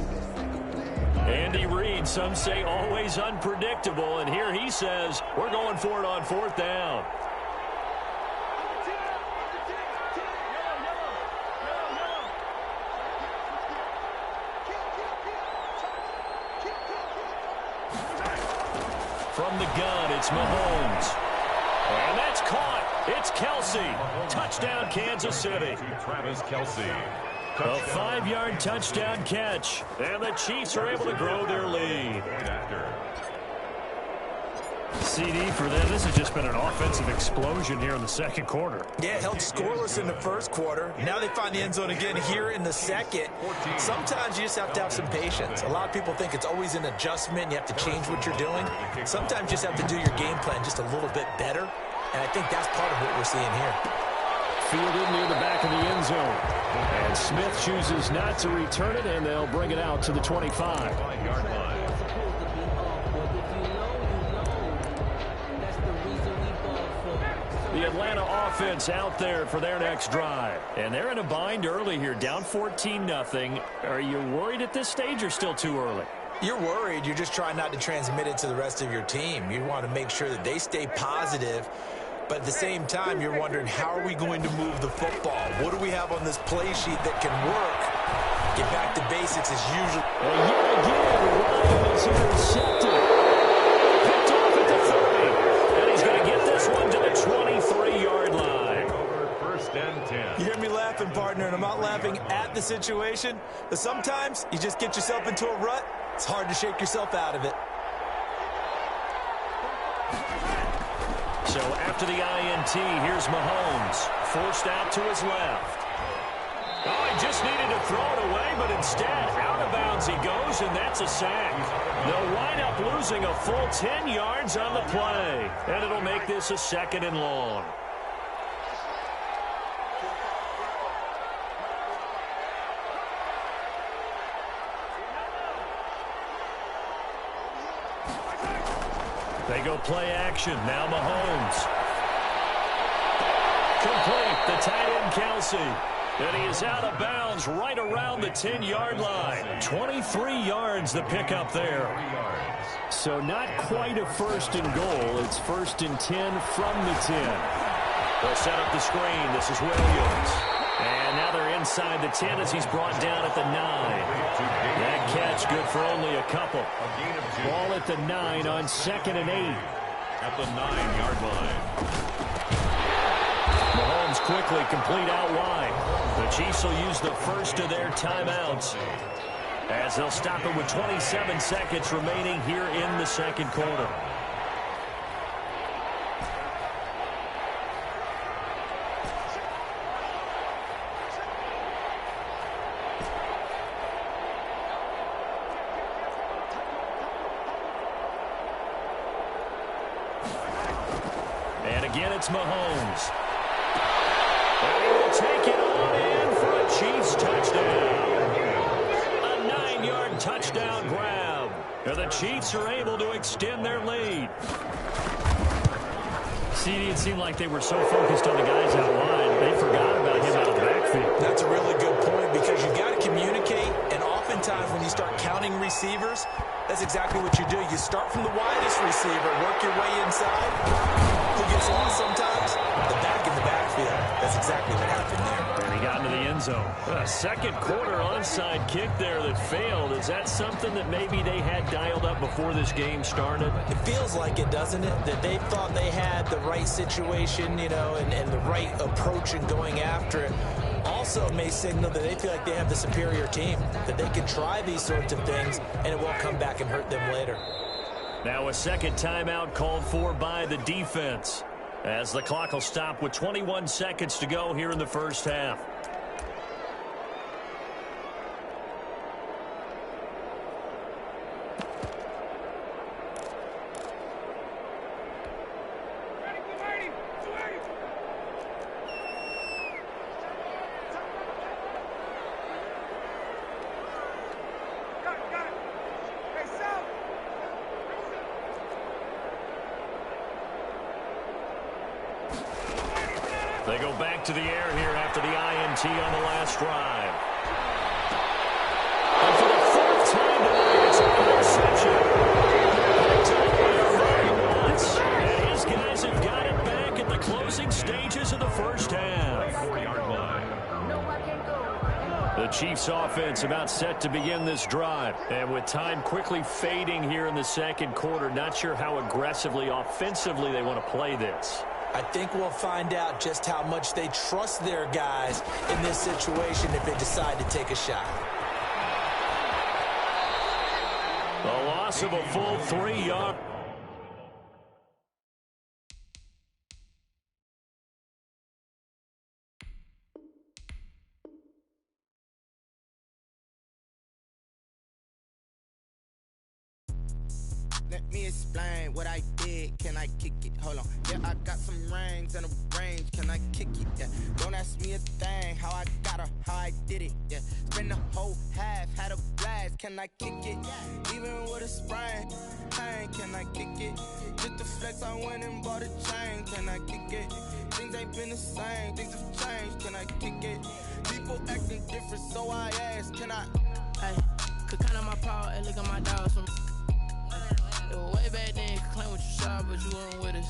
Andy Reid, some say always unpredictable, and here he says, we're going for it on 4th down. From the gun, it's Mahomes. And that's caught. It's Kelsey. Touchdown, Kansas City. Travis Kelsey. A 5-yard touchdown catch. And the Chiefs are able to grow their lead. CD for them. This has just been an offensive explosion here in the 2nd quarter. Yeah, held scoreless in the 1st quarter. Now they find the end zone again here in the 2nd. Sometimes you just have to have some patience. A lot of people think it's always an adjustment. You have to change what you're doing. Sometimes you just have to do your game plan just a little bit better. And I think that's part of what we're seeing here. Fielded near the back of the end zone. And Smith chooses not to return it, and they'll bring it out to the 25. The Atlanta offense out there for their next drive. And they're in a bind early here, down 14-0. Are you worried at this stage or still too early? You're worried. You're just trying not to transmit it to the rest of your team. You want to make sure that they stay positive. But at the same time, you're wondering, how are we going to move the football? What do we have on this play sheet that can work? Get back to basics as usual. And here again, Ryan is intercepted. Picked off at the 30. And he's going to get this one to the 23-yard line. 1st and 10. You hear me laughing, partner, and I'm not laughing at the situation. But sometimes you just get yourself into a rut. It's hard to shake yourself out of it. So after the INT, here's Mahomes. Forced out to his left. Oh, he just needed to throw it away, but instead, out of bounds he goes, and that's a sack. They'll wind up losing a full 10 yards on the play, and it'll make this a 2nd and long. They go play action. Now Mahomes. Complete. The tight end, Kelsey. And he is out of bounds right around the 10-yard line. 23 yards the pickup there. So not quite a 1st and goal. It's 1st and 10 from the 10. They'll set up the screen. This is Williams. And now they're inside the 10 as he's brought down at the 9. That catch good for only a couple. Ball at the 9 on 2nd and 8. At the 9-yard line. Mahomes quickly complete out wide. The Chiefs will use the 1st of their timeouts. as they'll stop it with 27 seconds remaining here in the second quarter. And again, it's Mahomes. And he will take it on in for a Chiefs touchdown. A 9-yard touchdown grab. And the Chiefs are able to extend their lead. CD, it seemed like they were so focused on the guys out wide, they forgot about him out of the backfield. That's a really good point because you got to communicate, and oftentimes when you start counting receivers, that's exactly what you do. You start from the widest receiver, work your way inside. Who gets lost sometimes? The back in the backfield. That's exactly what happened there. And he got into the end zone. A second quarter onside kick there that failed. Is that something that maybe they had dialed up before this game started? It feels like it, doesn't it? That they thought they had the right situation, you know, and the right approach in going after it. Also may signal that they feel like they have the superior team, that they can try these sorts of things, and it won't come back and hurt them later. Now a second timeout called for by the defense, as the clock will stop with 21 seconds to go here in the first half. They go back to the air here after the INT on the last drive. And for the fourth time tonight, it's an interception. Picked up by Watts. And his guys have got it back at the closing stages of the first half. 4-yard line. The Chiefs offense about set to begin this drive. And with time quickly fading here in the second quarter, not sure how aggressively, offensively they want to play this. I think we'll find out just how much they trust their guys in this situation if they decide to take a shot. A loss of a full 3 yards. Let me explain what I did. Can I kick it? Hold on. Yeah, I got some rings and a range. Can I kick it? Yeah. Don't ask me a thing. How I got her, how I did it. Yeah. Spend the whole half, had a blast. Can I kick it? Even with a sprain. Hey, can I kick it? Just the flex, I went and bought a chain. Can I kick it? Things ain't been the same. Things have changed. Can I kick it? People acting different, so I ask. Can I? Hey, could count on my power and look at my dogs from. It was way back then, you could claim what you saw, but you weren't with us.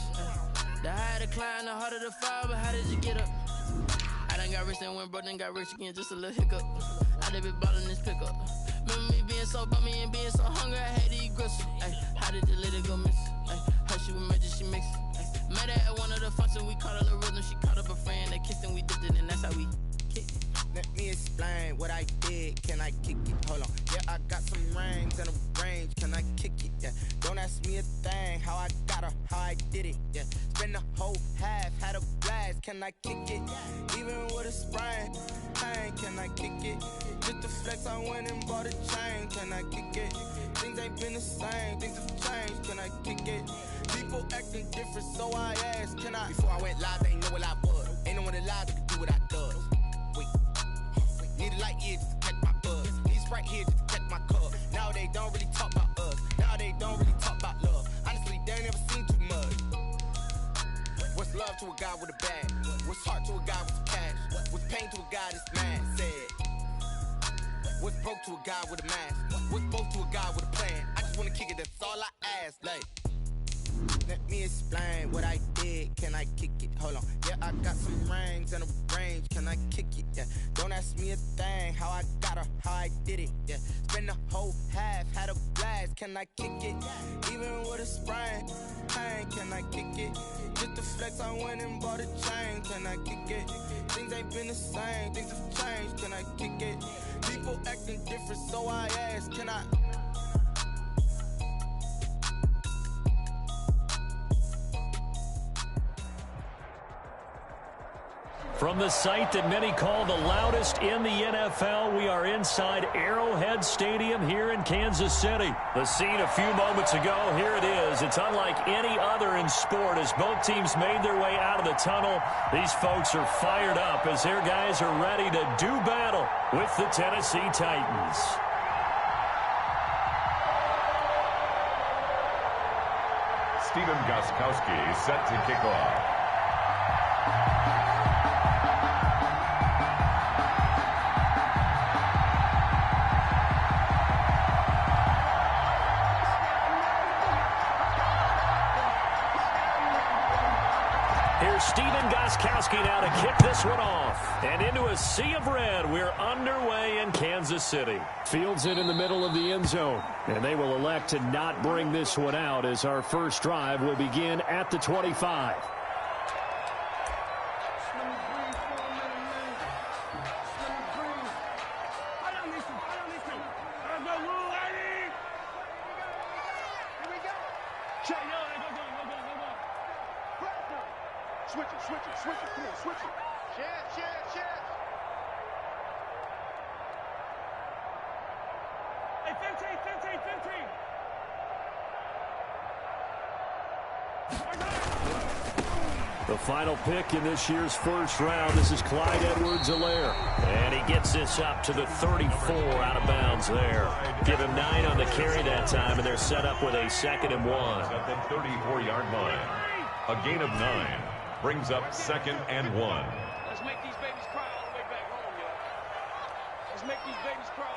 The higher the climb, the harder the fall, but how did you get up? I done got rich and went broke, then got rich again, just a little hiccup. I done been ballin' this pickup. Remember me being so bummy and being so hungry, I had to eat gristle. Ay, how did the lady go miss? Ay, how she was magic, she mixed. Met her at one of the functions, we caught her little rhythm, she caught up a friend, they kissed and we dipped it, and that's how we kicked it. Let me explain what I did. Can I kick it? Hold on. Yeah, I got some rings and a range. Can I kick it? Yeah. Don't ask me a thing. How I got her, how I did it. Yeah. Spend the whole half, had a blast. Can I kick it? Even with a sprain. Hey, can I kick it? Just the flex, I went and bought a chain. Can I kick it? Things ain't been the same. Things have changed. Can I kick it? People acting different, so I asked. Can I? Before I went live, they ain't know what I was. Ain't no one alive that could do what I does. Need a light year just to catch my buzz. Need Sprite here just to catch my cup. Now they don't really talk about us. Now they don't really talk about love. Honestly, they ain't never seen too much. What's love to a guy with a bag? What's heart to a guy with cash? What's pain to a guy that's mad? Said. What's broke to a guy with a mask? What's both to a guy with a plan? I just wanna kick it, that's all I ask. Like, Let me explain what I did. Can I kick it? Hold on. Yeah, I got some rings and a range. Can I kick it? Yeah. Don't ask me a thing. How I got her, how I did it. Yeah. Spend the whole half, had a blast. Can I kick it? Even with a sprain, pain. Can I kick it? Just the flex, I went and bought a chain. Can I kick it? Things ain't been the same. Things have changed. Can I kick it? People acting different, so I ask. Can I? From the site that many call the loudest in the NFL, we are inside Arrowhead Stadium here in Kansas City. The scene a few moments ago, here it is. It's unlike any other in sport as both teams made their way out of the tunnel. These folks are fired up as their guys are ready to do battle with the Tennessee Titans. Stephen Gostkowski set to kick off. Stephen Gostkowski now to kick this one off. And into a sea of red, we're underway in Kansas City. Fields it in the middle of the end zone. And they will elect to not bring this one out as our first drive will begin at the 25. Switch it, come on, switch it. Shit. Hey, 15. The final pick in this year's first round. This is Clyde Edwards-Helaire. And he gets this up to the 34 out of bounds there. Give him 9 on the carry that time, and they're set up with a 2nd and 1. At the 34-yard line. A gain of 9. Brings up 2nd and 1. Let's make these babies cry all the way back home, yo. Let's make these babies cry.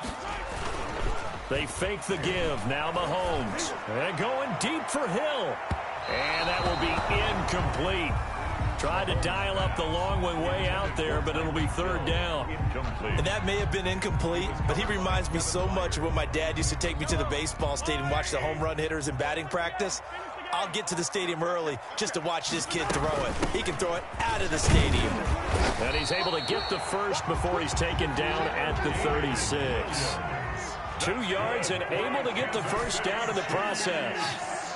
They fake the give. Now Mahomes. And going deep for Hill. And that will be incomplete. Tried to dial up the long one way out there, but it'll be 3rd down. Incomplete. And that may have been incomplete, but he reminds me so much of when my dad used to take me to the baseball stadium and watch the home run hitters in batting practice. I'll get to the stadium early just to watch this kid throw it. He can throw it out of the stadium. And he's able to get the first before he's taken down at the 36. 2 yards and able to get the first down in the process.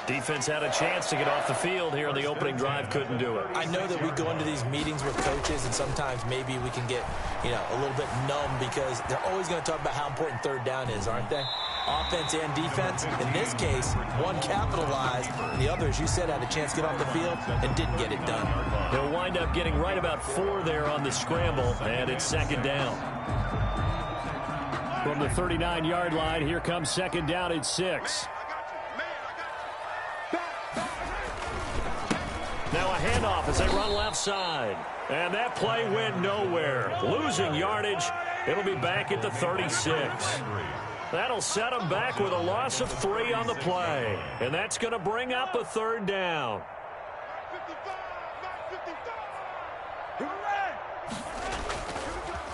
Defense had a chance to get off the field here in the opening drive, couldn't do it. I know that we go into these meetings with coaches, and sometimes maybe we can get, a little bit numb because they're always going to talk about how important 3rd down is, aren't they? Offense and defense. In this case, one capitalized, and the other, as you said, had a chance to get off the field and didn't get it done. He'll wind up getting right about 4 there on the scramble, and it's 2nd down. From the 39-yard line, here comes 2nd down at 6. Now a handoff as they run left side. And that play went nowhere. Losing yardage. It'll be back at the 36. That'll set them back with a loss of 3 on the play. And that's going to bring up a 3rd down.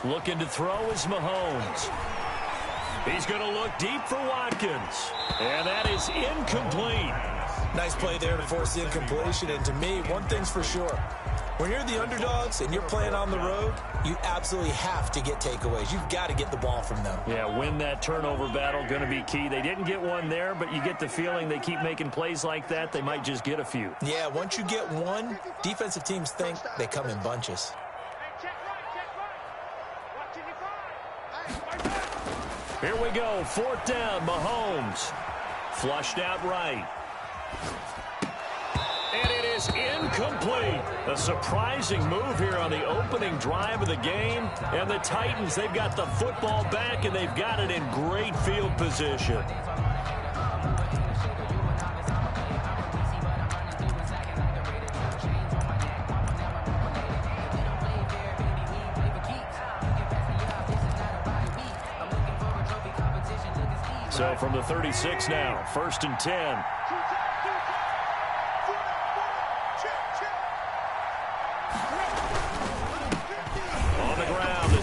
Looking to throw is Mahomes. He's going to look deep for Watkins. And that is incomplete. Nice play there to force the incompletion. And to me, one thing's for sure. When you're the underdogs and you're playing on the road, you absolutely have to get takeaways. You've got to get the ball from them. Yeah, win that turnover battle, going to be key. They didn't get one there, but you get the feeling they keep making plays like that, they might just get a few. Yeah, once you get one, defensive teams think they come in bunches. Here we go, 4th down, Mahomes. Flushed out right. And it is incomplete. A surprising move here on the opening drive of the game. And the Titans, they've got the football back, and they've got it in great field position. So from the 36 now, 1st and 10.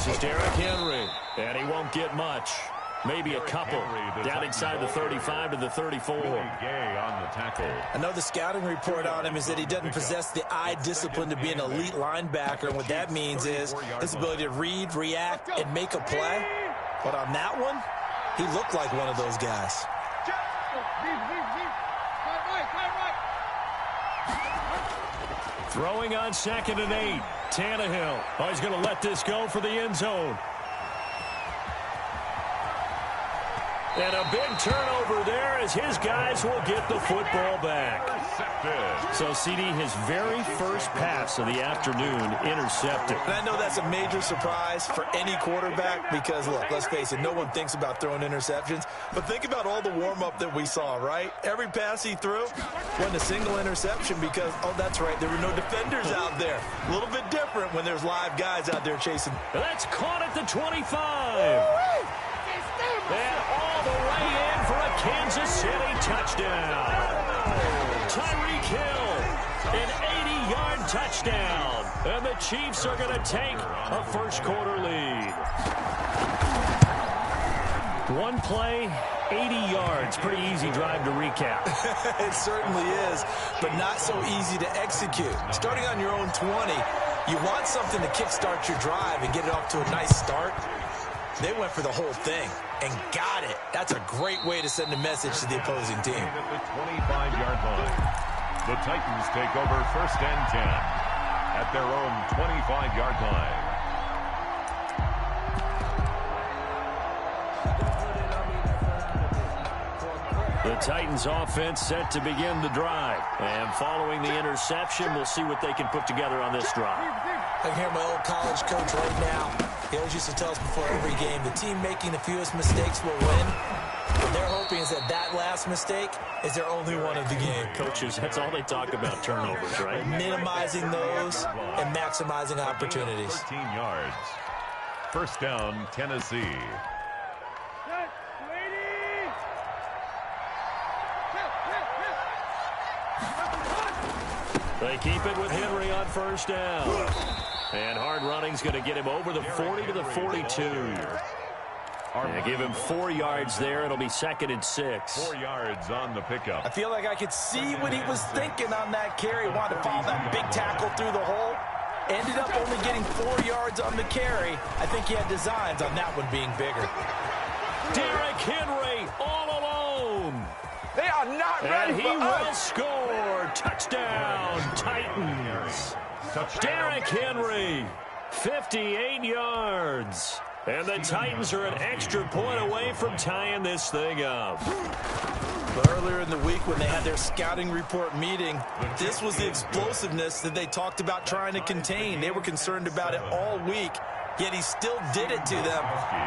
This is Derrick Henry, and he won't get much. Maybe a couple. Down inside the 35 to the 34. Gay on the tackle. I know the scouting report on him is that he doesn't possess the eye discipline to be an elite linebacker, and what that means is his ability to read, react, and make a play. But on that one, he looked like one of those guys. Throwing on 2nd and 8. Tannehill. Oh, he's going to let this go for the end zone. And a big turnover there as his guys will get the football back. So, CD, his very first pass of the afternoon intercepted. And I know that's a major surprise for any quarterback because, look, let's face it, no one thinks about throwing interceptions. But think about all the warm-up that we saw, right? Every pass he threw wasn't a single interception because, oh, that's right, there were no defenders out there. A little bit different when there's live guys out there chasing. That's caught at the 25. And all the way in for a Kansas City touchdown. Tyreek Hill, an 80-yard touchdown. And the Chiefs are going to take a first-quarter lead. One play, 80 yards. Pretty easy drive to recap. It certainly is, but not so easy to execute. Starting on your own 20, you want something to kickstart your drive and get it off to a nice start. They went for the whole thing and got it. That's a great way to send a message to the opposing team. At the 25-yard line, the Titans take over 1st and 10 at their own 25-yard line. The Titans offense set to begin the drive. And following the interception, we'll see what they can put together on this drive. I can hear my old college coach right now. He always used to tell us before every game, the team making the fewest mistakes will win. What they're hoping is that that last mistake is their only one of the game. Coaches, that's all they talk about, turnovers, right? Minimizing those and maximizing opportunities. 13 yards. 1st down, Tennessee. They keep it with Henry on 1st down. And hard running's going to get him over the 40 to the 42. And give him 4 yards there. It'll be 2nd and 6. 4 yards on the pickup. I feel like I could see what he was thinking on that carry. Wanted to follow that big tackle through the hole. Ended up only getting 4 yards on the carry. I think he had designs on that one being bigger. Derrick Henry all alone. They are not ready and he will score. Touchdown, Titans. Derrick Henry, 58 yards. And the Titans are an extra point away from tying this thing up. But earlier in the week when they had their scouting report meeting, this was the explosiveness that they talked about trying to contain. They were concerned about it all week, yet he still did it to them.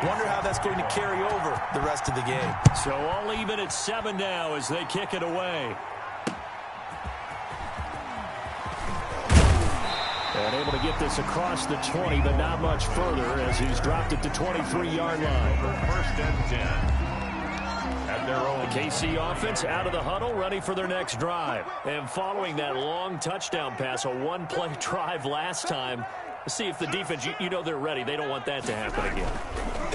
Wonder how that's going to carry over the rest of the game. So all even at 7 now as they kick it away. And able to get this across the 20, but not much further as he's dropped it to 23-yard line. 1st and 10 at their own. The KC offense out of the huddle, ready for their next drive. And following that long touchdown pass, a one-play drive last time, see if the defense, you know they're ready. They don't want that to happen again.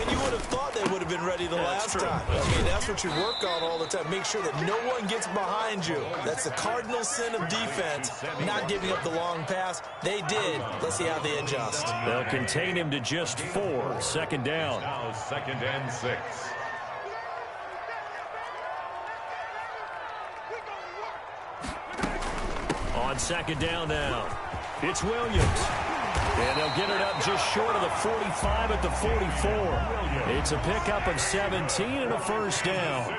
And you would have thought they would have been ready the last time. I mean, that's what you work on all the time. Make sure that no one gets behind you. That's the cardinal sin of defense, not giving up the long pass. They did. Let's see how they adjust. They'll contain him to just 4. 2nd down. Now 2nd and 6. On 2nd down now, it's Williams. And they'll get it up just short of the 45 at the 44. It's a pickup of 17 and a 1st down.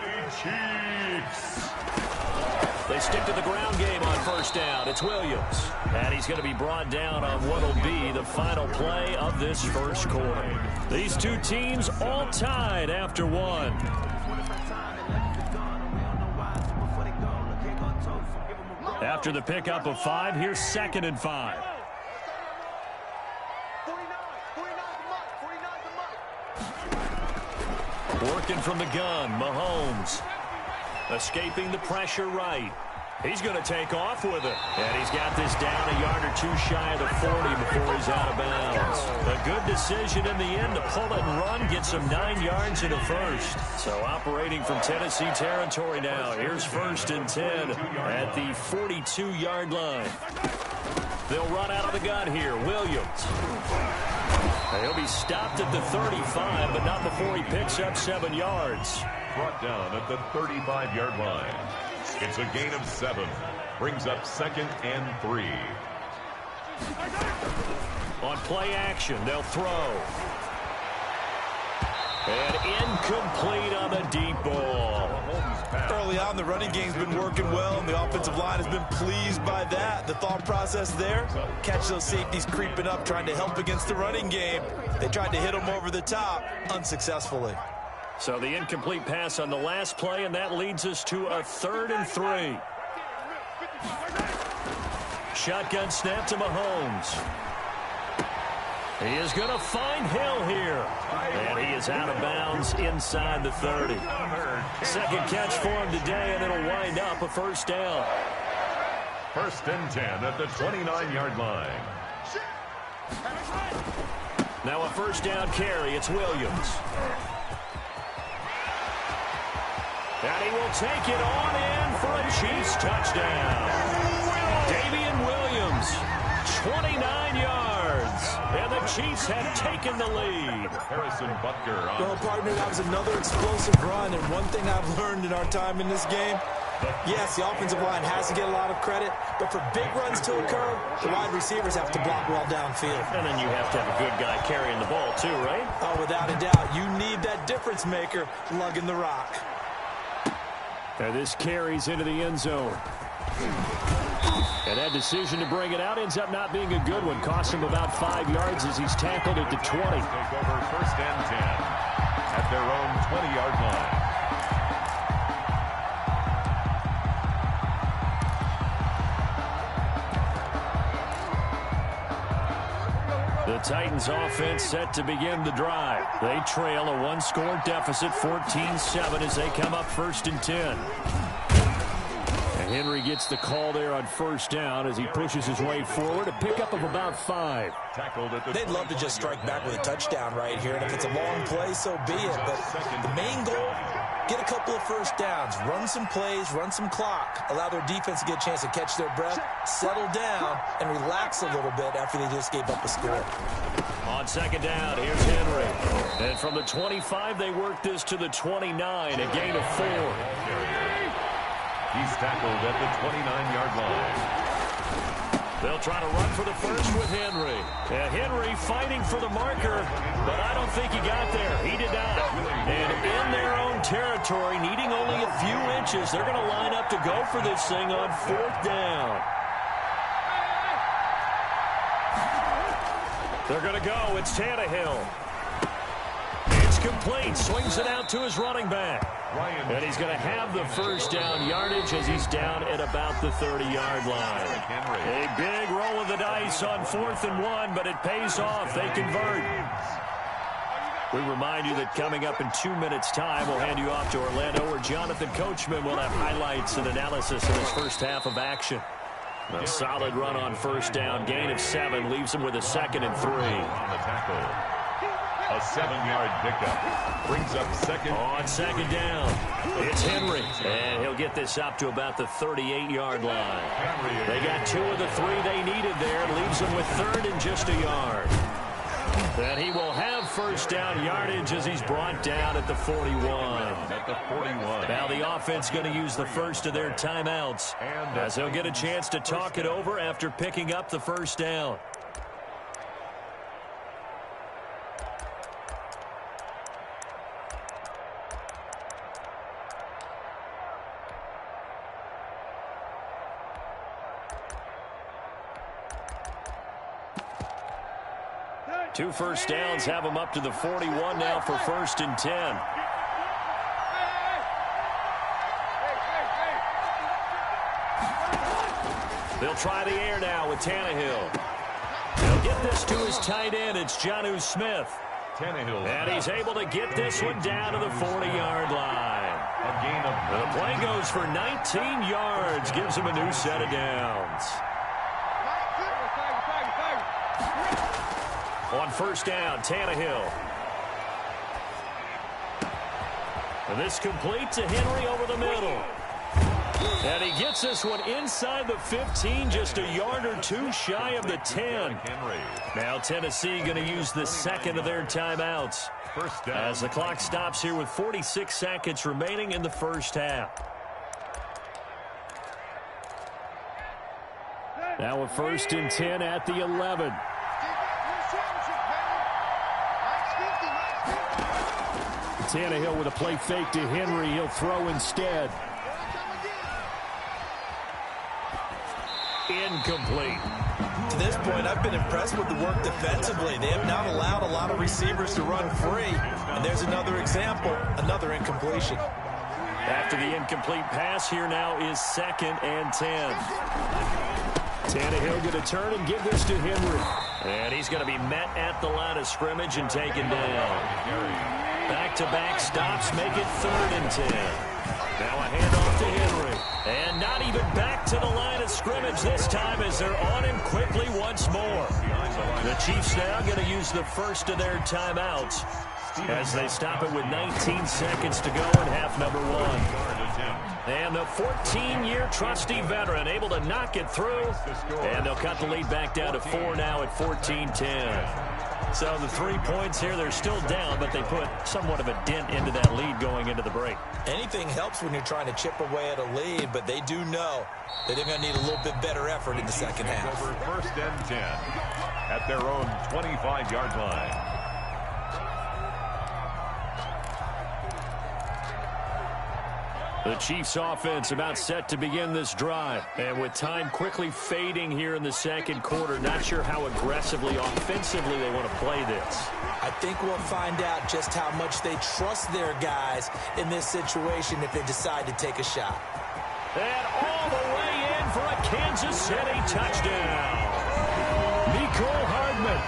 They stick to the ground game on 1st down. It's Williams. And he's going to be brought down on what will be the final play of this 1st quarter. These two teams all tied after 1. After the pickup of 5, here's 2nd and 5. Working from the gun, Mahomes. Escaping the pressure right. He's going to take off with it. And he's got this down a yard or two shy of the 40 before he's out of bounds. A good decision in the end to pull it and run, get some 9 yards in a first. So operating from Tennessee territory now. Here's 1st and 10 at the 42-yard line. They'll run out of the gun here. Williams. He'll be stopped at the 35, but not before he picks up 7 yards. Brought down at the 35-yard line. It's a gain of 7. Brings up 2nd and 3. On play action, they'll throw. And incomplete on the deep ball. Early on, the running game's been working well, and the offensive line has been pleased by that. The thought process there, catch those safeties creeping up, trying to help against the running game. They tried to hit them over the top, unsuccessfully. So the incomplete pass on the last play, and that leads us to a 3rd and 3. Shotgun snap to Mahomes. He is going to find Hill here. And he is out of bounds inside the 30. Second catch for him today, and it'll wind up a 1st down. 1st and 10 at the 29-yard line. Now a 1st down carry. It's Williams. And he will take it on in for a Chiefs touchdown. Damian Williams, 29 yards. And the Chiefs have taken the lead. Harrison Butker on. Well, partner, that was another explosive run. And one thing I've learned in our time in this game, yes, the offensive line has to get a lot of credit. But for big runs to occur, the wide receivers have to block well downfield. And then you have to have a good guy carrying the ball too, right? Oh, without a doubt. You need that difference maker lugging the rock. And this carries into the end zone. And that decision to bring it out ends up not being a good one. Cost him about 5 yards as he's tackled at the 20. Take over 1st and 10 at their own 20-yard line. The Titans offense set to begin the drive. They trail a 1-score deficit, 14-7 as they come up 1st and 10. And Henry gets the call there on 1st down as he pushes his way forward. A pickup of about 5. They'd love to just strike back with a touchdown right here, and if it's a long play, so be it. But the main goal, get a couple of 1st downs, run some plays, run some clock, allow their defense to get a chance to catch their breath, settle down, and relax a little bit after they just gave up a score. On 2nd down, here's Henry. And from the 25, they work this to the 29, a gain of 4. He's tackled at the 29-yard line. They'll try to run for the first with Henry. And Henry fighting for the marker, but I don't think he got there. He did not. And in their own territory, needing only a few inches, they're going to line up to go for this thing on 4th down. They're going to go. It's Tannehill. It's complete. Swings it out to his running back. And he's going to have the 1st down yardage as he's down at about the 30-yard line. A big roll of the dice on 4th and 1, but it pays off. They convert. We remind you that coming up in 2 minutes' time, we'll hand you off to Orlando, where Jonathan Coachman will have highlights and analysis in his first half of action. A solid run on 1st down. Gain of 7 leaves him with a 2nd and 3. On the tackle. A 7-yard pickup. Brings up 2nd. On 2nd down, it's Henry. And he'll get this up to about the 38-yard line. They got 2 of the 3 they needed there. Leaves them with 3rd and just a yard. Then he will have 1st down yardage as he's brought down at the 41. At the 41. Now the offense going to use the first of their timeouts as they'll get a chance to talk it over after picking up the 1st down. Two 1st downs have them up to the 41 now for 1st and 10. They'll try the air now with Tannehill. They'll get this to his tight end. It's Jonnu Smith. Tannehill. And he's able to get this one down to the 40-yard line. A A gain of The play goes for 19 yards, gives him a new set of downs. On first down, Tannehill. And this complete to Henry over the middle. And he gets this one inside the 15, just a yard or two shy of the 10. Now Tennessee going to use the second of their timeouts as the clock stops here with 46 seconds remaining in the first half. Now a 1st and 10 at the 11. Tannehill with a play fake to Henry. He'll throw instead. Incomplete. To this point, I've been impressed with the work defensively. They have not allowed a lot of receivers to run free. And there's another example, another incompletion. After the incomplete pass, here now is 2nd and 10. Tannehill going to turn and give this to Henry. And he's going to be met at the line of scrimmage and taken down. Back-to-back stops make it 3rd and 10. Now a handoff to Henry. And not even back to the line of scrimmage this time as they're on him quickly once more. The Chiefs now going to use the first of their timeouts as they stop it with 19 seconds to go in half number 1. And the 14-year trusty veteran able to knock it through. And they'll cut the lead back down to 4 now at 14-10. So the 3 points here, they're still down, but they put somewhat of a dent into that lead going into the break. Anything helps when you're trying to chip away at a lead, but they do know that they're going to need a little bit better effort in the second half. Over 1st and 10 at their own 25-yard line. The Chiefs offense about set to begin this drive. And with time quickly fading here in the second quarter, not sure how aggressively, offensively they want to play this. I think we'll find out just how much they trust their guys in this situation if they decide to take a shot. And all the way in for a Kansas City touchdown. Mecole Hardman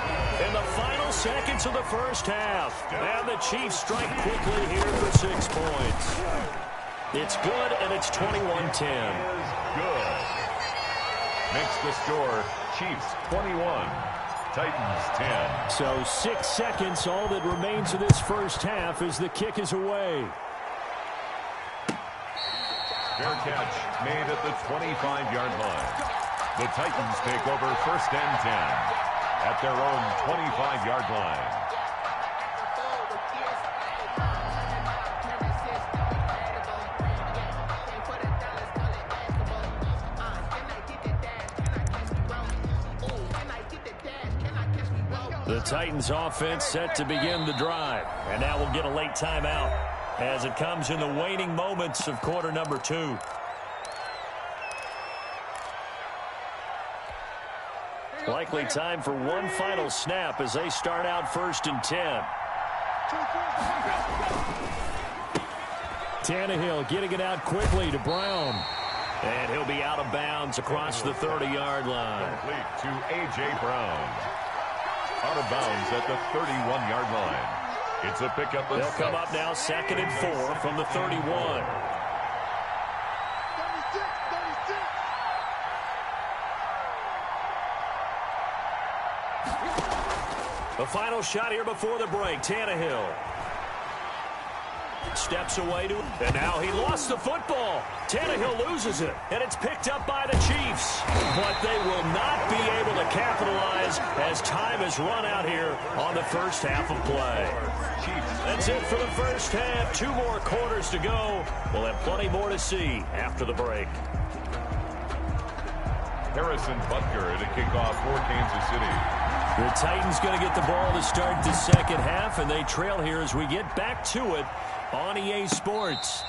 in the final seconds of the first half. And the Chiefs strike quickly here for 6 points. It's good, and it's 21-10. Good. Makes the score Chiefs 21, Titans 10. So 6 seconds, all that remains of this first half as the kick is away. Fair catch made at the 25-yard line. The Titans take over 1st and 10 at their own 25-yard line. The Titans offense set to begin the drive. And now we'll get a late timeout as it comes in the waning moments of quarter number 2. Likely time for one final snap as they start out 1st and 10. Tannehill getting it out quickly to Brown. And he'll be out of bounds across the 30-yard line. Complete to A.J. Brown. Out of bounds at the 31-yard line. It's a pickup of 6. They'll come up now 2nd and 4 from the 31. The final shot here before the break. Tannehill steps away to, and now he lost the football. Tannehill loses it, and it's picked up by the Chiefs. But they will not be able to capitalize as time has run out here on the first half of play. That's it for the first half. 2 more quarters to go. We'll have plenty more to see after the break. Harrison Butker to kick off for Kansas City. The Titans going to get the ball to start the second half, and they trail here as we get back to it on EA Sports.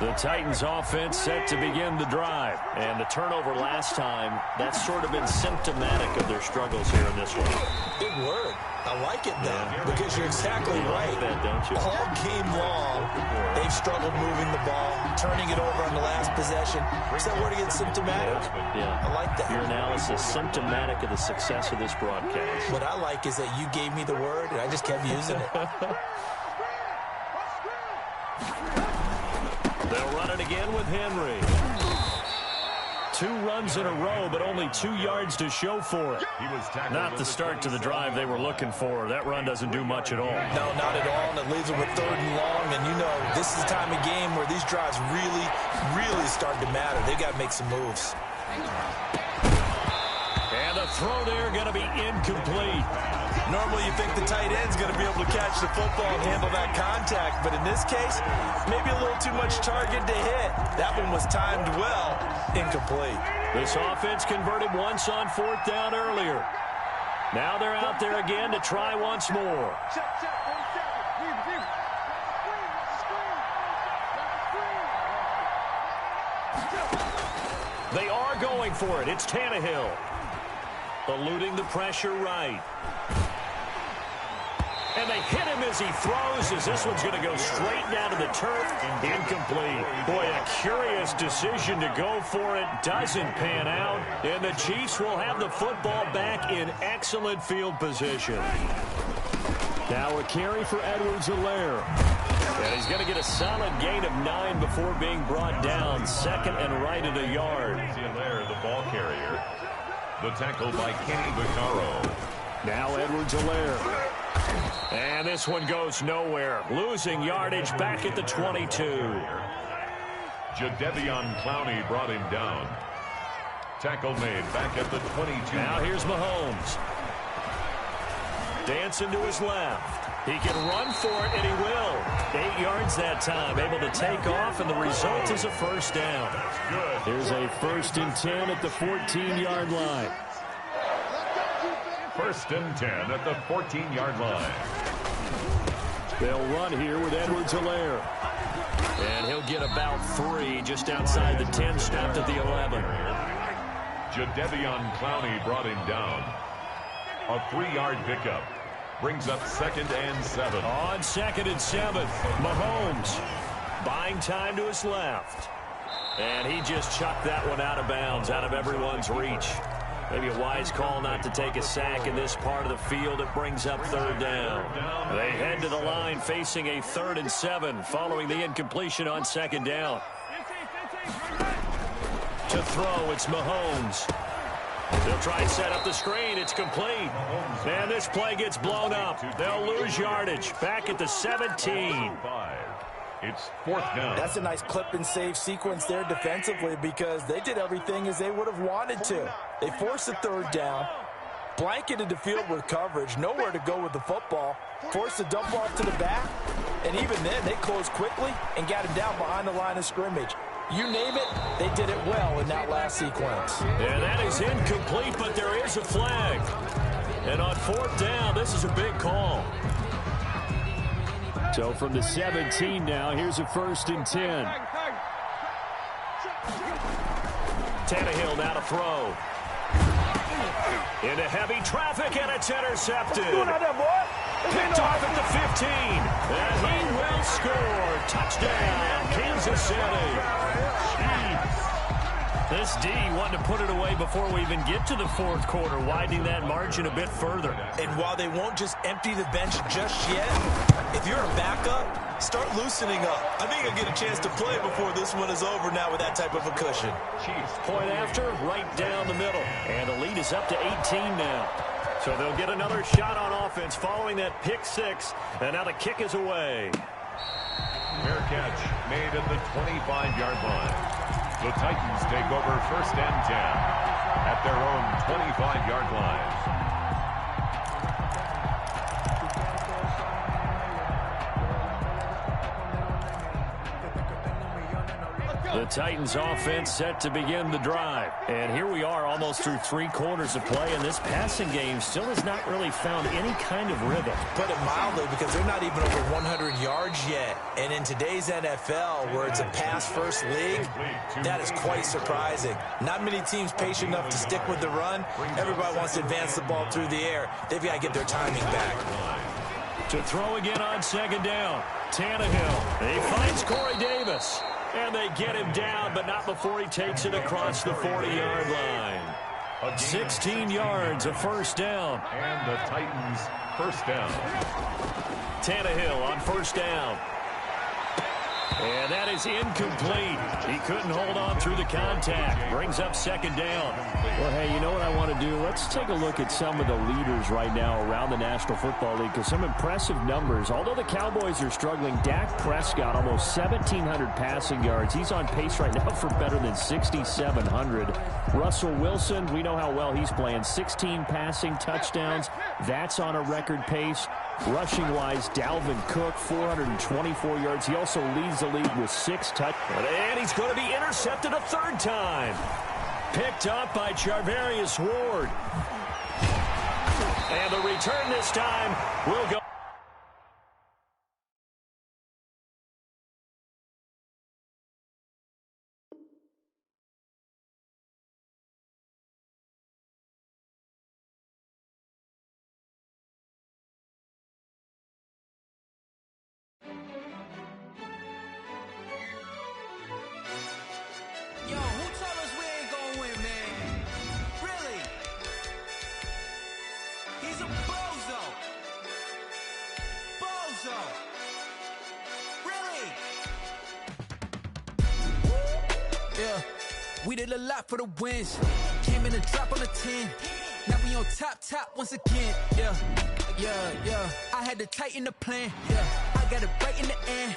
The Titans offense set to begin the drive. And the turnover last time, that's sort of been symptomatic of their struggles here in this one. Big word. I like it, though, because you're exactly right. That, don't you? All game long, they've struggled moving the ball, turning it over on the last possession. Is that word again, symptomatic? Yeah. I like that. Your analysis, symptomatic of the success of this broadcast. What I like is that you gave me the word, and I just kept using it. They'll run it again with Henry. 2 runs in a row, but only 2 yards to show for it. Not the start to the drive they were looking for. That run doesn't do much at all. No, not at all, and it leaves them with 3rd and long. And you know, this is the time of game where these drives really, really start to matter. They got to make some moves. And the throw there going to be incomplete. Normally you think the tight end's going to be able to catch the football and handle that contact, but in this case, maybe a little too much target to hit. That one was timed well. Incomplete. This offense converted once on 4th down earlier. Now they're out there again to try once more. They are going for it. It's Tannehill. Eluding the pressure right. And they hit him as he throws, as this one's going to go straight down to the turf. Incomplete. Boy, a curious decision to go for it. Doesn't pan out. And the Chiefs will have the football back in excellent field position. Now a carry for Edwards-Helaire. And he's going to get a solid gain of 9 before being brought down. 2nd and right at a yard. Helaire, the ball carrier. The tackle by Kenny Vaccaro. Now Edwards-Helaire. And this one goes nowhere. Losing yardage back at the 22. Jadeveon Clowney brought him down. Tackle made back at the 22. Now here's Mahomes. Dancing to his left. He can run for it, and he will. 8 yards that time. Able to take off, and the result is a 1st down. Here's a 1st and 10 at the 14-yard line. 1st and 10 at the 14-yard line. They'll run here with Edwards-Helaire. And he'll get about 3 just outside the 10, stopped at the 11. Jadeveon Clowney brought him down. A 3-yard pickup. Brings up 2nd and 7. On 2nd and 7, Mahomes buying time to his left. And he just chucked that one out of bounds, out of everyone's reach. Maybe a wise call not to take a sack in this part of the field. It brings up 3rd down. They head to the line facing a 3rd and 7 following the incompletion on 2nd down. To throw, it's Mahomes. They'll try and set up the screen. It's complete. And this play gets blown up. They'll lose yardage. Back at the 17. It's 4th down. That's a nice clip and save sequence there defensively because they did everything as they would have wanted to. They forced the 3rd down, blanketed the field with coverage, nowhere to go with the football, forced the dump off to the back, and even then they closed quickly and got him down behind the line of scrimmage. You name it, they did it well in that last sequence. Yeah, that is incomplete, but there is a flag. And on 4th down, this is a big call. So from the 17 now, here's a 1st and 10. Tannehill now to throw. Into heavy traffic, and it's intercepted. Picked off at the 15. And he will score. Touchdown, Kansas City. This D wanted to put it away before we even get to the 4th quarter, widening that margin a bit further. And while they won't just empty the bench just yet, if you're a backup, start loosening up. I think you'll get a chance to play before this one is over now with that type of a cushion. Chiefs point after, right down the middle. And the lead is up to 18 now. So they'll get another shot on offense following that pick 6. And now the kick is away. Fair catch made at the 25-yard line. The Titans take over 1st and 10 at their own 25-yard line. The Titans offense set to begin the drive. And here we are almost through 3 quarters of play, and this passing game still has not really found any kind of rhythm. Put it mildly, because they're not even over 100 yards yet. And in today's NFL, where it's a pass-first league, that is quite surprising. Not many teams patient enough to stick with the run. Everybody wants to advance the ball through the air. They've got to get their timing back. To throw again on second down, Tannehill. He finds Corey Davis. And they get him down, but not before he takes it across the 40-yard line. 16 yards, a first down. And the Titans first down. Tannehill on first down. And that is incomplete. He couldn't hold on through the contact. Brings up second down. Well, hey, you know what I want to do? Let's take a look at some of the leaders right now around the National Football League, because some impressive numbers. Although the Cowboys are struggling, Dak Prescott, almost 1,700 passing yards. He's on pace right now for better than 6,700. Russell Wilson, we know how well he's playing. 16 passing touchdowns. That's on a record pace. Rushing-wise, Dalvin Cook, 424 yards. He also leads the league with 6 touchdowns. And he's going to be intercepted a third time. Picked up by Charvarius Ward. And the return this time will go. Yo, who told us we ain't gonna win, man? Really? He's a bozo. Bozo. Really? Yeah, we did a lot for the wins. Came in a drop on a 10. Now we on top once again. Yeah. I had to tighten the plan. Yeah, I got it right in the end.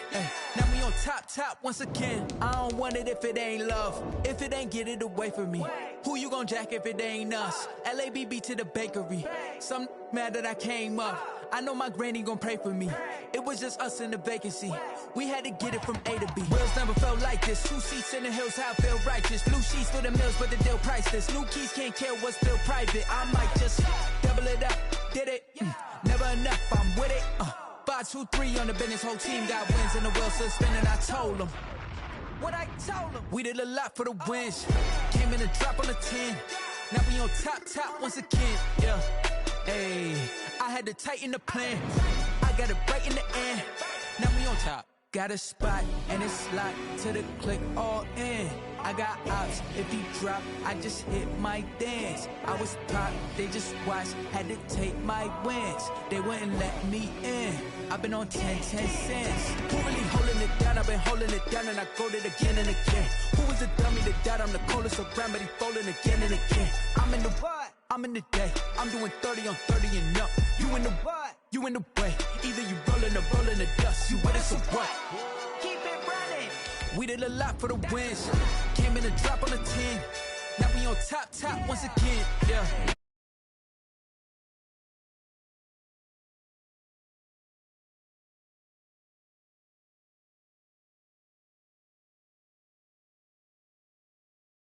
Now we on top once again. I don't want it if it ain't love. If it ain't, get it away from me. Who you gon' jack if it ain't us? LABB to the bakery. Some mad that I came up. I know my granny gon' pray for me. It was just us in the vacancy. We had to get it from A to B. Wheels never felt like this. 2 seats in the hills, how I feel righteous. Blue sheets for the mills, but the deal priceless. New keys can't kill what's still private. I might just double it up. Did it? Never enough, I'm with it. 5, 2, 3 on the business. Whole team got wins and the wheels still spinning. I told them what I told them. We did a lot for the wins. Came in a drop on the 10. Now we on top once again. Yeah. Hey, I had to tighten the plan. I got it right in the end. Now we on top. Got a spot and it's locked to the click all in. I got ops, if he drop, I just hit my dance. I was top, they just watched, had to take my wins. They wouldn't let me in. I've been on 10 cents. Who really holding it down? I've been holding it down and I go it again and again. Who was the dummy that died? I'm the coldest around, but he folding again and again. I'm in the what? I'm in the day. I'm doing 30 on 30 and up. You in the what? You in the way. Either you rolling or rolling the dust. You with us or what? Keep it running. We did a lot for the wins. Came in a drop on the 10. Now we on top once again. Yeah.